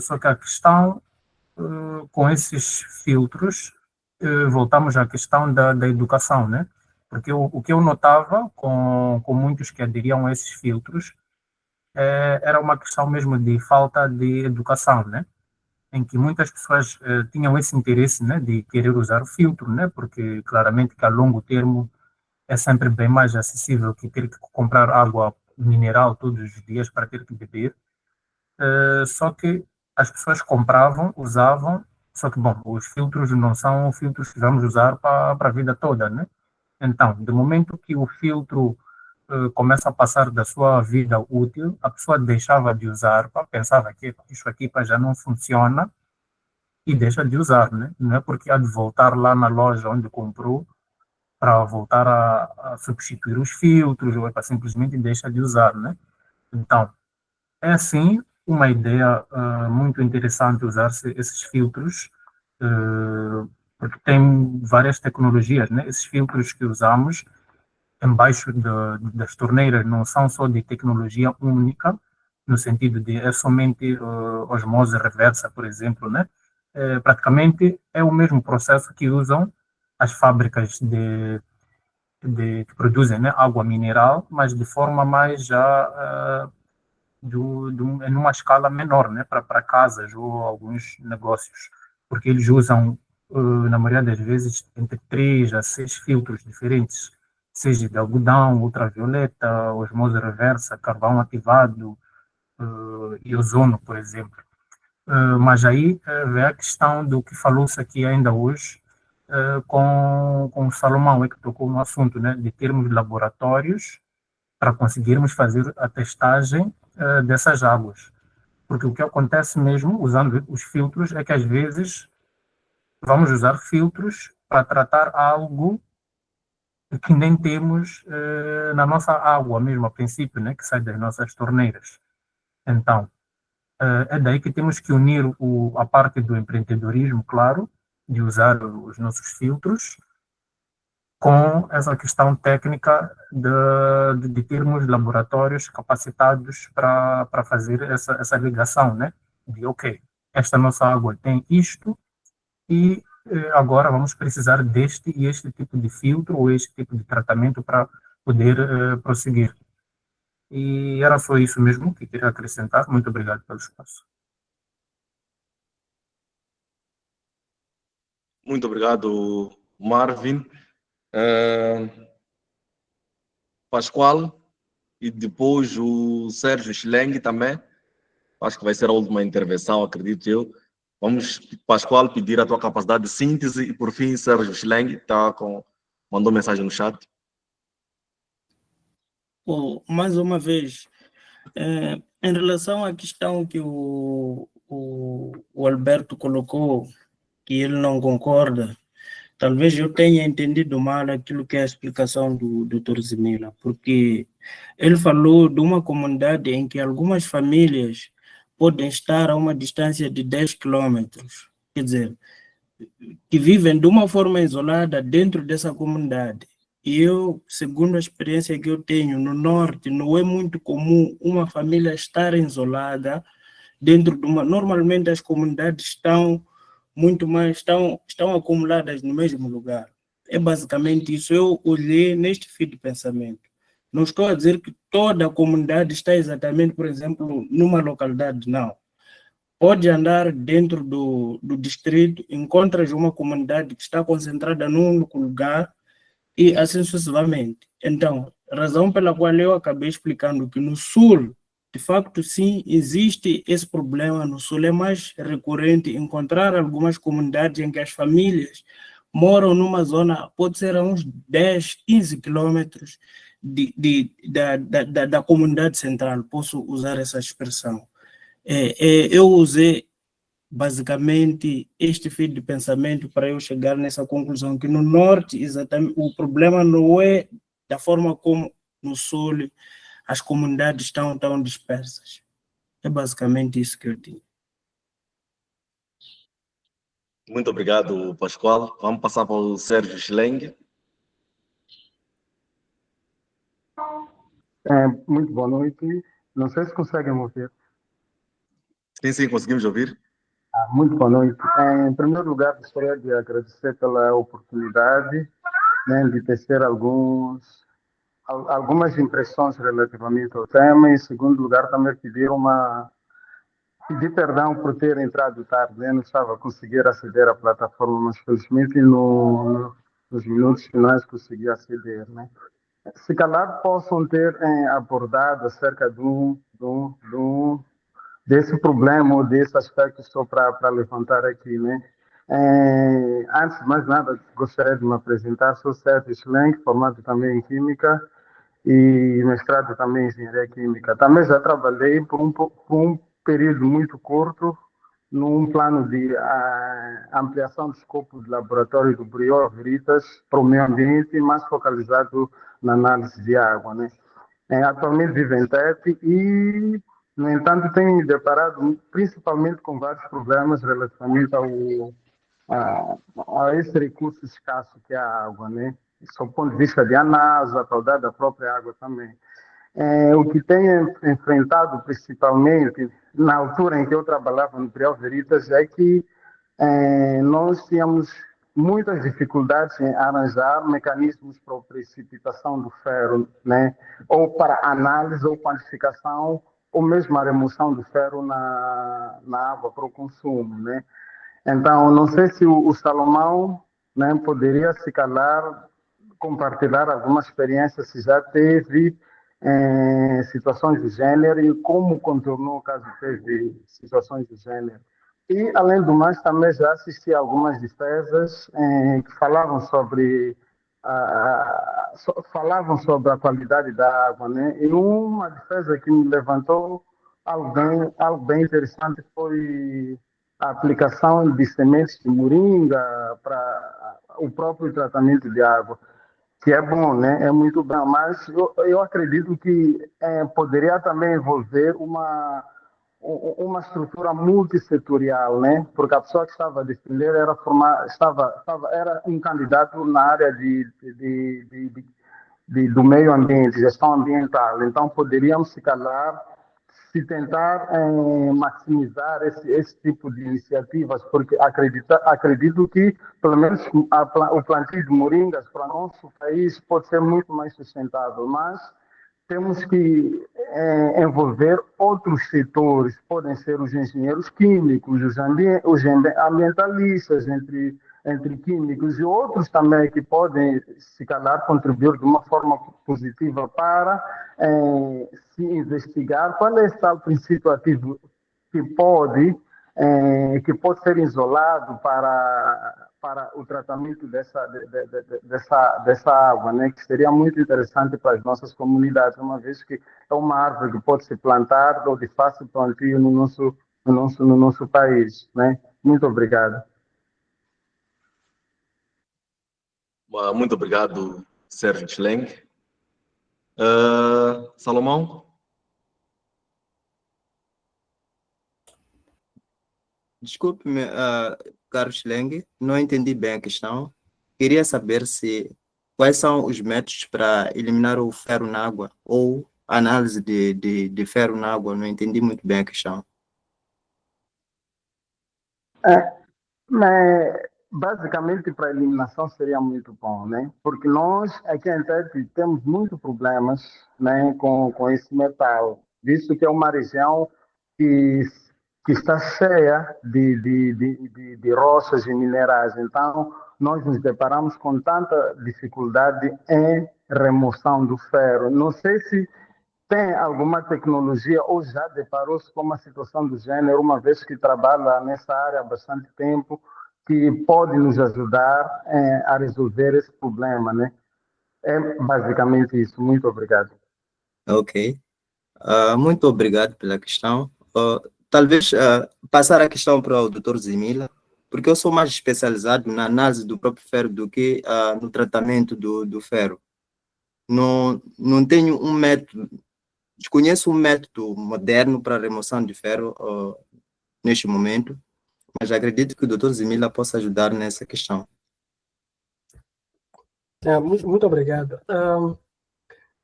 Só que a questão com esses filtros, voltamos à questão da educação, né? Porque o que eu notava com muitos que aderiam a esses filtros era uma questão mesmo de falta de educação, né? Em que muitas pessoas tinham esse interesse, né, de querer usar o filtro, né? Porque claramente que a longo termo é sempre bem mais acessível que ter que comprar água mineral todos os dias para ter que beber. Só que as pessoas compravam, usavam, só que, bom, os filtros não são filtros que vamos usar para a vida toda, né? Então, do momento que o filtro começa a passar da sua vida útil, a pessoa deixava de usar, pensava que isso aqui já não funciona e deixa de usar, né? Não é porque há de voltar lá na loja onde comprou para voltar a substituir os filtros ou simplesmente deixa de usar, né? Então, é sim uma ideia muito interessante usar esses filtros, porque tem várias tecnologias, né? Esses filtros que usamos embaixo das torneiras não são só de tecnologia única, no sentido de é somente osmose reversa, por exemplo, né? Praticamente é o mesmo processo que usam as fábricas que produzem, né, água mineral, mas de forma mais já em uma escala menor, né, para casas ou alguns negócios, porque eles usam, na maioria das vezes, entre 3 a 6 filtros diferentes, seja de algodão, ultravioleta, osmose reversa, carvão ativado e ozono, por exemplo. Mas aí vem a questão do que falou-se aqui ainda hoje, com o Salomão, que tocou no assunto, né, de termos laboratórios para conseguirmos fazer a testagem dessas águas. Porque o que acontece mesmo, usando os filtros, é que às vezes vamos usar filtros para tratar algo que nem temos na nossa água mesmo, a princípio, né, que sai das nossas torneiras. Então, é daí que temos que unir a parte do empreendedorismo, claro, de usar os nossos filtros, com essa questão técnica de termos laboratórios capacitados para fazer essa ligação, né? De, ok, esta nossa água tem isto e agora vamos precisar deste e este tipo de filtro ou este tipo de tratamento para poder prosseguir. E era só isso mesmo que queria acrescentar. Muito obrigado pelo espaço.
Muito obrigado, Marvin. Pascoal e depois o Sérgio Schlenk também. Acho que vai ser a última intervenção, acredito eu. Vamos, Pascoal, pedir a tua capacidade de síntese e, por fim, Sérgio Schlenk mandou mensagem no chat.
Bom, mais uma vez, em relação à questão que o Alberto colocou, que ele não concorda, talvez eu tenha entendido mal aquilo que é a explicação do Dr. Zmila, porque ele falou de uma comunidade em que algumas famílias podem estar a uma distância de 10 quilômetros, quer dizer, que vivem de uma forma isolada dentro dessa comunidade. E eu, segundo a experiência que eu tenho no norte, não é muito comum uma família estar isolada dentro de uma... Normalmente as comunidades estão muito mais, estão acumuladas no mesmo lugar. É basicamente isso. Eu olhei neste fio de pensamento. Não estou a dizer que toda a comunidade está exatamente, por exemplo, numa localidade, não. Pode andar dentro do distrito, encontras uma comunidade que está concentrada num único lugar e assim sucessivamente. Então, razão pela qual eu acabei explicando que no sul, de facto, sim, existe esse problema. No sul é mais recorrente encontrar algumas comunidades em que as famílias moram numa zona, pode ser a uns 10, 15 quilômetros da comunidade central, posso usar essa expressão. Eu usei basicamente este fio de pensamento para eu chegar nessa conclusão que no norte exatamente o problema não é da forma como no sul as comunidades estão tão dispersas. É basicamente isso que eu tinha.
Muito obrigado, Pascoal. Vamos passar para o Sérgio Schlenk.
Muito boa noite. Não sei se conseguem me ouvir.
Sim, conseguimos ouvir.
Muito boa noite. Em primeiro lugar, gostaria de agradecer pela oportunidade, né, de tecer algumas impressões relativamente ao tema. Em segundo lugar, também pedir perdão por ter entrado tarde, né? Não estava a conseguir aceder à plataforma, mas felizmente nos minutos finais consegui aceder, né? Se calhar possam ter abordado acerca desse problema ou desse aspecto só para levantar aqui, né? Antes de mais nada, gostaria de me apresentar. Sou Sérgio Schlenk, formado também em Química e mestrado também em Engenharia Química. Também já trabalhei por um período muito curto num plano de ampliação do escopo do laboratório do Bureau Veritas para o meio ambiente, mais focalizado na análise de água, né? Atualmente vivo em Tete e, no entanto, tenho me deparado principalmente com vários problemas relativamente a esse recurso escasso que é a água, né? Do ponto de vista de análise, a qualidade da própria água também. O que tenho enfrentado principalmente na altura em que eu trabalhava no Bureau Veritas é que nós tínhamos muitas dificuldades em arranjar mecanismos para a precipitação do ferro, né? Ou para análise ou quantificação, ou mesmo a remoção do ferro na água para o consumo, né? Então, não sei se o Salomão, né, poderia, se calhar, compartilhar alguma experiência, se já teve situações de gênero e como contornou caso teve situações de gênero. E, além do mais, também já assisti a algumas defesas que falavam sobre a qualidade da água, né? E uma defesa que me levantou algo bem interessante foi a aplicação de sementes de moringa para o próprio tratamento de água, que é bom, né? É muito bom, mas eu acredito que poderia também envolver uma estrutura multissetorial, né? Porque a pessoa que estava a defender era um candidato na área do meio ambiente, gestão ambiental. Então, poderíamos, se calhar, se tentar maximizar esse tipo de iniciativas, porque acredito que, pelo menos, o plantio de moringas para o nosso país pode ser muito mais sustentável, mas temos que envolver outros setores, podem ser os engenheiros químicos, os ambientalistas, entre químicos e outros também que podem, se calhar, contribuir de uma forma positiva para se investigar qual é esse tal princípio ativo que pode ser isolado para o tratamento dessa água, né? Que seria muito interessante para as nossas comunidades, uma vez que é uma árvore que pode se plantar ou de fácil plantio no nosso país, né? Muito obrigado.
Muito obrigado, Sérgio Schlenk. Salomão?
Desculpe-me, Carlos Schlenk, não entendi bem a questão. Queria saber se quais são os métodos para eliminar o ferro na água ou análise de ferro na água? Não entendi muito bem a questão.
Mas, basicamente, para a eliminação seria muito bom, né? Porque nós, aqui em Tete, temos muitos problemas, né, com esse metal, visto que é uma região que, que está cheia de rochas e minerais. Então, nós nos deparamos com tanta dificuldade em remoção do ferro. Não sei se tem alguma tecnologia ou já deparou-se com uma situação do gênero, uma vez que trabalha nessa área há bastante tempo, que pode nos ajudar a resolver esse problema, né? É basicamente isso. Muito obrigado.
Ok. Muito obrigado pela questão. Talvez passar a questão para o Dr. Zimila, porque eu sou mais especializado na análise do próprio ferro do que no tratamento do ferro. Não tenho um método, desconheço um método moderno para a remoção de ferro neste momento, mas acredito que o Dr. Zimila possa ajudar nessa questão.
Muito obrigado.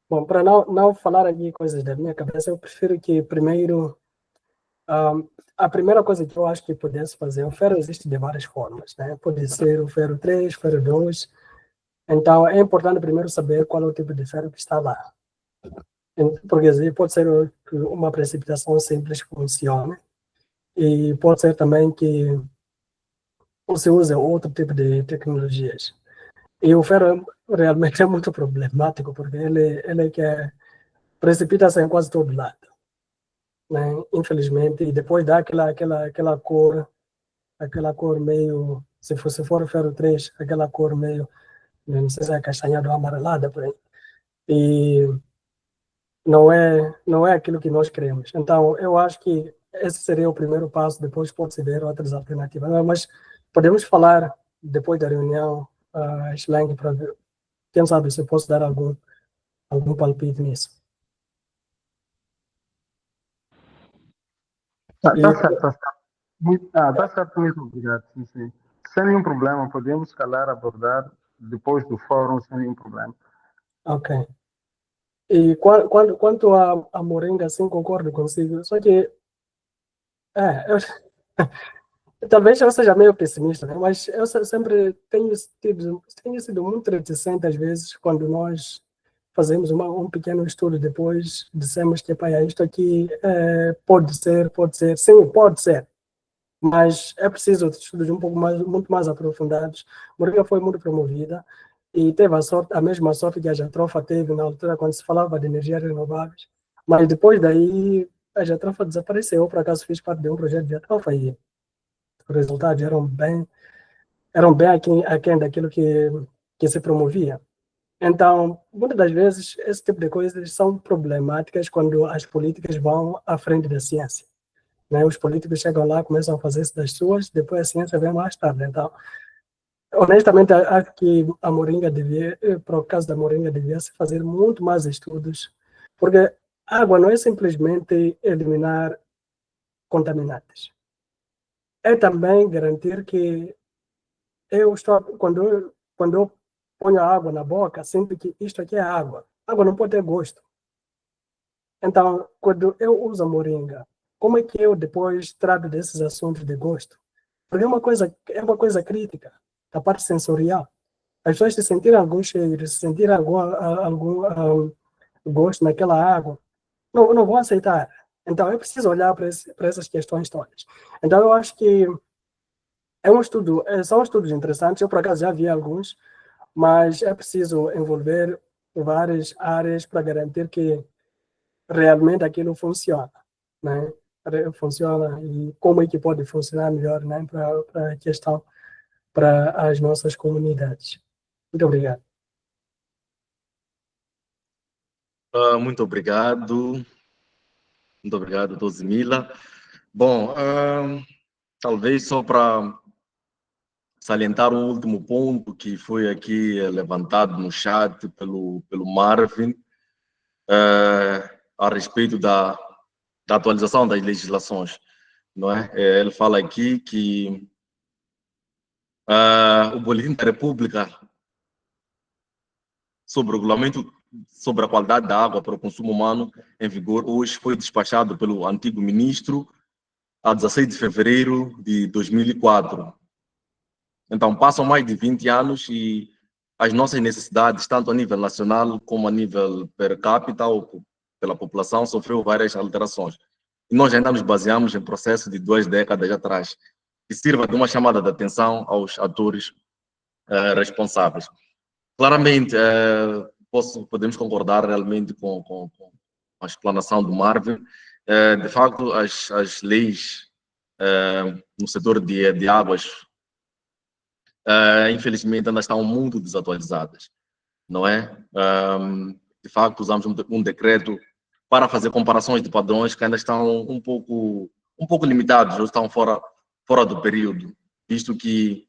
Bom, para não falar aqui coisas da minha cabeça, eu prefiro que primeiro, a primeira coisa que eu acho que pudesse fazer, o ferro existe de várias formas, né? Pode ser o ferro 3, ferro 2, então é importante primeiro saber qual é o tipo de ferro que está lá. Porque pode ser uma precipitação simples que funcione, e pode ser também que você use outro tipo de tecnologias. E o ferro realmente é muito problemático, porque ele precipita-se em quase todo lado, né? Infelizmente, e depois dá aquela cor meio, se for ferro 3, aquela cor meio, não sei se é castanhada ou amarelada, por aí. E não é aquilo que nós queremos. Então, eu acho que esse seria o primeiro passo, depois pode-se ver outras alternativas. Mas podemos falar, depois da reunião, Schlang, para ver, quem sabe se eu posso dar algum palpite nisso.
Tá certo, tá certo. Tá certo, muito obrigado. Sim, sim. Sem nenhum problema, podemos calar, abordar depois do fórum, sem nenhum problema.
Ok. E quanto a Moringa, sim, concordo consigo. Só que, talvez eu seja meio pessimista, né? Mas eu sempre tenho sido muito reticente, às vezes, quando nós fazemos um pequeno estudo, depois dissemos que, isto aqui pode ser, sim, pode ser. Mas é preciso estudos muito mais aprofundados. Moringa foi muito promovida e teve a mesma sorte que a Jatrofa teve na altura quando se falava de energias renováveis. Mas depois daí a Jatrofa desapareceu. Eu, por acaso, fiz parte de um projeto de Jatrofa e os resultados eram bem aquém daquilo que se promovia. Então, muitas das vezes, esse tipo de coisas são problemáticas quando as políticas vão à frente da ciência, né? Os políticos chegam lá, começam a fazer isso das suas, depois a ciência vem mais tarde. Então, honestamente, acho que a Moringa para o caso da Moringa, devia se fazer muito mais estudos, porque a água não é simplesmente eliminar contaminantes. É também garantir que quando eu ponho a água na boca, sinto que isto aqui é água. A água não pode ter gosto. Então, quando eu uso a Moringa, como é que eu depois trato desses assuntos de gosto? Porque é uma coisa crítica, da parte sensorial. As pessoas se sentirem algum cheiro, se sentirem algum gosto naquela água, não vão aceitar. Então, é preciso olhar para essas questões todas. Então, eu acho que são estudos interessantes. Eu, por acaso, já vi alguns, mas é preciso envolver várias áreas para garantir que realmente aquilo funciona, né? Funciona e como é que pode funcionar melhor, né? Para a questão, para as nossas comunidades. Muito obrigado.
Muito obrigado. Muito obrigado, Dozimila. Bom, talvez só para salientar um último ponto que foi aqui levantado no chat pelo Marvin, a respeito da atualização das legislações, não é? Ele fala aqui que o Boletim da República sobre o regulamento sobre a qualidade da água para o consumo humano em vigor hoje foi despachado pelo antigo ministro a 16 de fevereiro de 2004. Então, passam mais de 20 anos e as nossas necessidades, tanto a nível nacional como a nível per capita ou pela população, sofreu várias alterações. E nós ainda nos baseamos em processo de 2 décadas atrás, que sirva de uma chamada de atenção aos atores responsáveis. Claramente, podemos concordar realmente com a explanação do Marvin. De facto, as leis no setor de águas, infelizmente, ainda estão muito desatualizadas, não é? De facto, usamos um decreto para fazer comparações de padrões que ainda estão um pouco limitados, ou estão fora do período, visto que,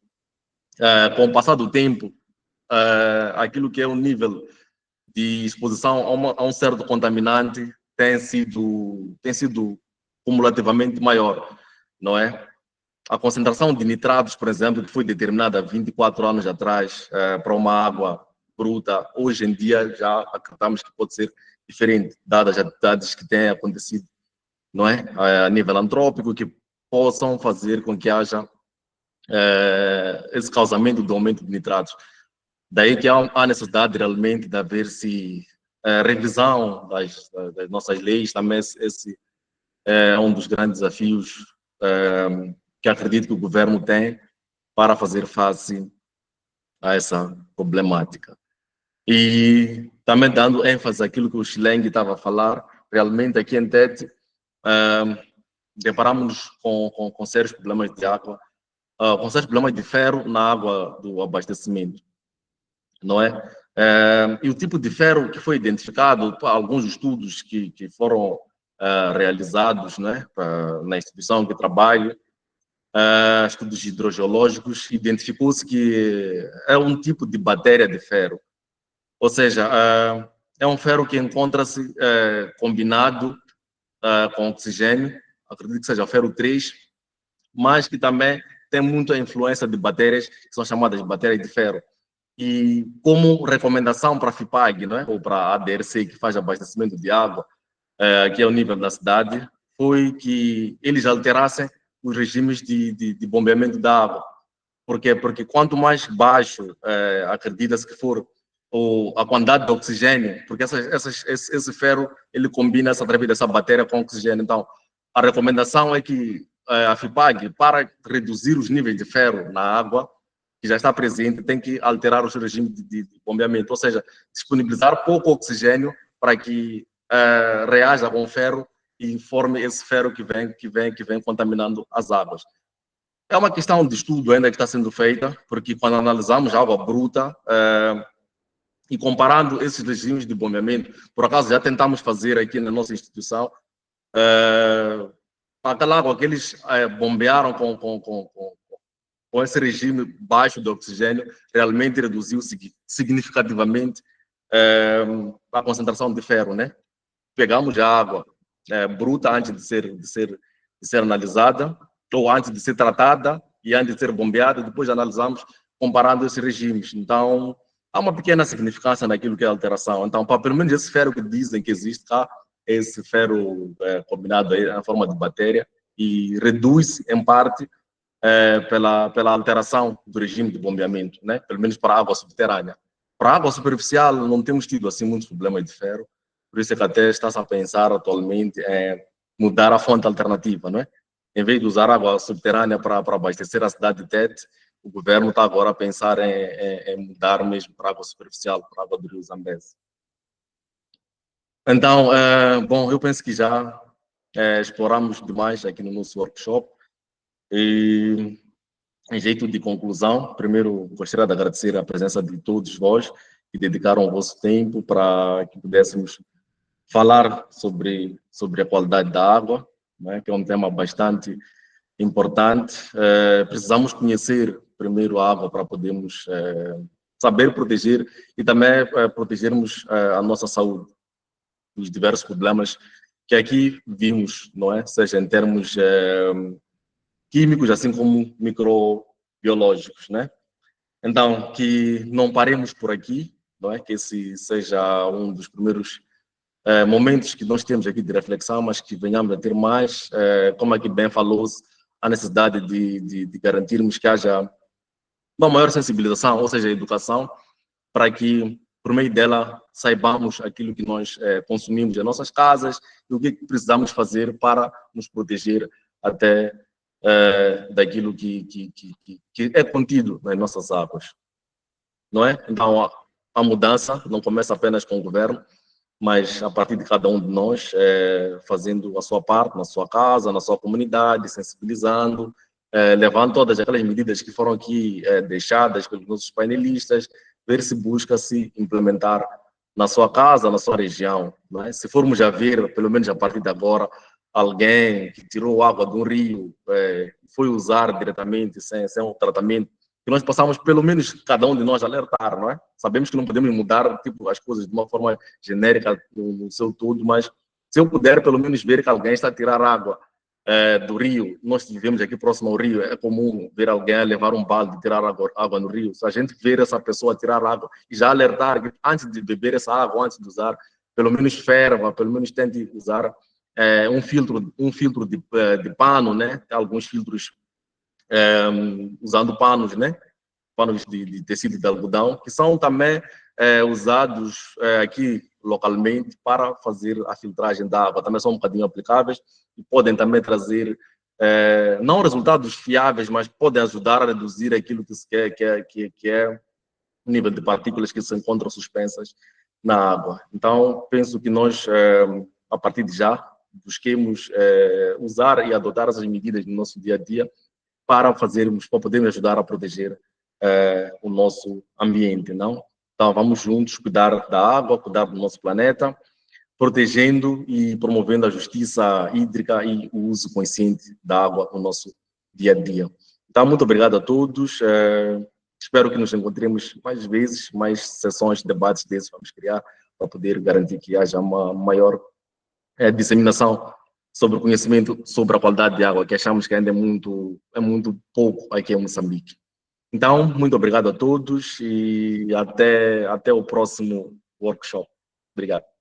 com o passar do tempo, aquilo que é o nível de exposição a um certo contaminante tem sido cumulativamente maior, não é? A concentração de nitratos, por exemplo, que foi determinada há 24 anos atrás para uma água bruta, hoje em dia já acreditamos que pode ser diferente, dadas as atividades que têm acontecido, não é? A nível antrópico, que possam fazer com que haja esse causamento do aumento de nitratos. Daí que há necessidade realmente de haver-se revisão das nossas leis, também esse é um dos grandes desafios que acredito que o governo tem para fazer face a essa problemática. E também dando ênfase àquilo que o Schileng estava a falar, realmente aqui em Tete deparamos com sérios problemas de água, com sérios problemas de ferro na água do abastecimento, não é? E o tipo de ferro que foi identificado, alguns estudos que foram realizados, né, na instituição que trabalho, estudos hidrogeológicos, identificou-se que é um tipo de bateria de ferro, ou seja, é um ferro que encontra-se combinado com oxigênio, acredito que seja o ferro 3, mas que também tem muita influência de bactérias que são chamadas de bactérias de ferro. E como recomendação para a FIPAG, não é? Ou para a ADRC, que faz abastecimento de água, aqui ao nível da cidade, foi que eles alterassem os regimes de bombeamento da água. Por quê? Porque quanto mais baixo acredita-se que for a quantidade de oxigênio, porque esse ferro ele combina-se através dessa bactéria com oxigênio. Então, a recomendação é que a FIPAG, para reduzir os níveis de ferro na água, que já está presente, tem que alterar os regimes de bombeamento, ou seja, disponibilizar pouco oxigênio para que reaja com o ferro e forme esse ferro que vem contaminando as águas. É uma questão de estudo ainda que está sendo feita, porque quando analisamos a água bruta e comparando esses regimes de bombeamento, por acaso já tentamos fazer aqui na nossa instituição, aquela água que eles bombearam com esse regime baixo de oxigênio, realmente reduziu significativamente a concentração de ferro, né? Pegamos a água bruta antes de ser analisada, ou antes de ser tratada e antes de ser bombeada, depois analisamos comparando esses regimes. Então, há uma pequena significância naquilo que é a alteração. Então, para pelo menos esse ferro que dizem que existe cá, esse ferro combinado aí na forma de bactéria, e reduz em parte pela alteração do regime de bombeamento, né? Pelo menos para a água subterrânea. Para a água superficial não temos tido assim muitos problemas de ferro, por isso é que até está-se a pensar atualmente em mudar a fonte alternativa, não é? Em vez de usar água subterrânea para abastecer a cidade de Tete, o governo está agora a pensar em mudar mesmo para água superficial, para a água do rio Zambeze. Então, bom, eu penso que já exploramos demais aqui no nosso workshop. E, em jeito de conclusão, primeiro gostaria de agradecer a presença de todos vós que dedicaram o vosso tempo para que pudéssemos falar sobre a qualidade da água, né, que é um tema bastante importante. Precisamos conhecer primeiro a água para podermos saber proteger e também protegermos a nossa saúde dos diversos problemas que aqui vimos, não é? Seja em termos químicos, assim como microbiológicos, né? Então, que não paremos por aqui, não é? Que esse seja um dos primeiros momentos que nós temos aqui de reflexão, mas que venhamos a ter mais, como aqui bem falou-se, a necessidade de garantirmos que haja uma maior sensibilização, ou seja, educação, para que, por meio dela, saibamos aquilo que nós consumimos em nossas casas e o que precisamos fazer para nos proteger até daquilo que é contido nas nossas águas, não é? Então, a mudança não começa apenas com o governo, mas a partir de cada um de nós, fazendo a sua parte na sua casa, na sua comunidade, sensibilizando, levando todas aquelas medidas que foram aqui deixadas pelos nossos painelistas, ver se busca-se implementar na sua casa, na sua região. Não é? Se formos a ver, pelo menos a partir de agora, alguém que tirou água de um rio, foi usar diretamente, sem um tratamento, que nós possamos, pelo menos, cada um de nós alertar, não é? Sabemos que não podemos mudar tipo, as coisas de uma forma genérica no seu todo, mas se eu puder, pelo menos, ver que alguém está a tirar água do rio, nós vivemos aqui próximo ao rio, é comum ver alguém levar um balde e tirar água no rio. Se a gente ver essa pessoa tirar água e já alertar que antes de beber essa água, antes de usar, pelo menos ferva, pelo menos tente usar um filtro de pano, né? Tem alguns filtros usando panos, né? Panos de tecido de algodão, que são também usados aqui localmente para fazer a filtragem da água. Também são um bocadinho aplicáveis e podem também trazer, não resultados fiáveis, mas podem ajudar a reduzir aquilo que se quer, que é o nível de partículas que se encontram suspensas na água. Então, penso que nós, a partir de já, busquemos usar e adotar essas medidas no nosso dia a dia para podermos ajudar a proteger o nosso ambiente, não? Então, vamos juntos cuidar da água, cuidar do nosso planeta, protegendo e promovendo a justiça hídrica e o uso consciente da água no nosso dia a dia. Então, muito obrigado a todos. Espero que nos encontremos mais vezes, mais sessões de debates desses vamos criar para poder garantir que haja uma maior disseminação sobre o conhecimento sobre a qualidade de água, que achamos que ainda é muito pouco aqui em Moçambique. Então, muito obrigado a todos e até o próximo workshop. Obrigado.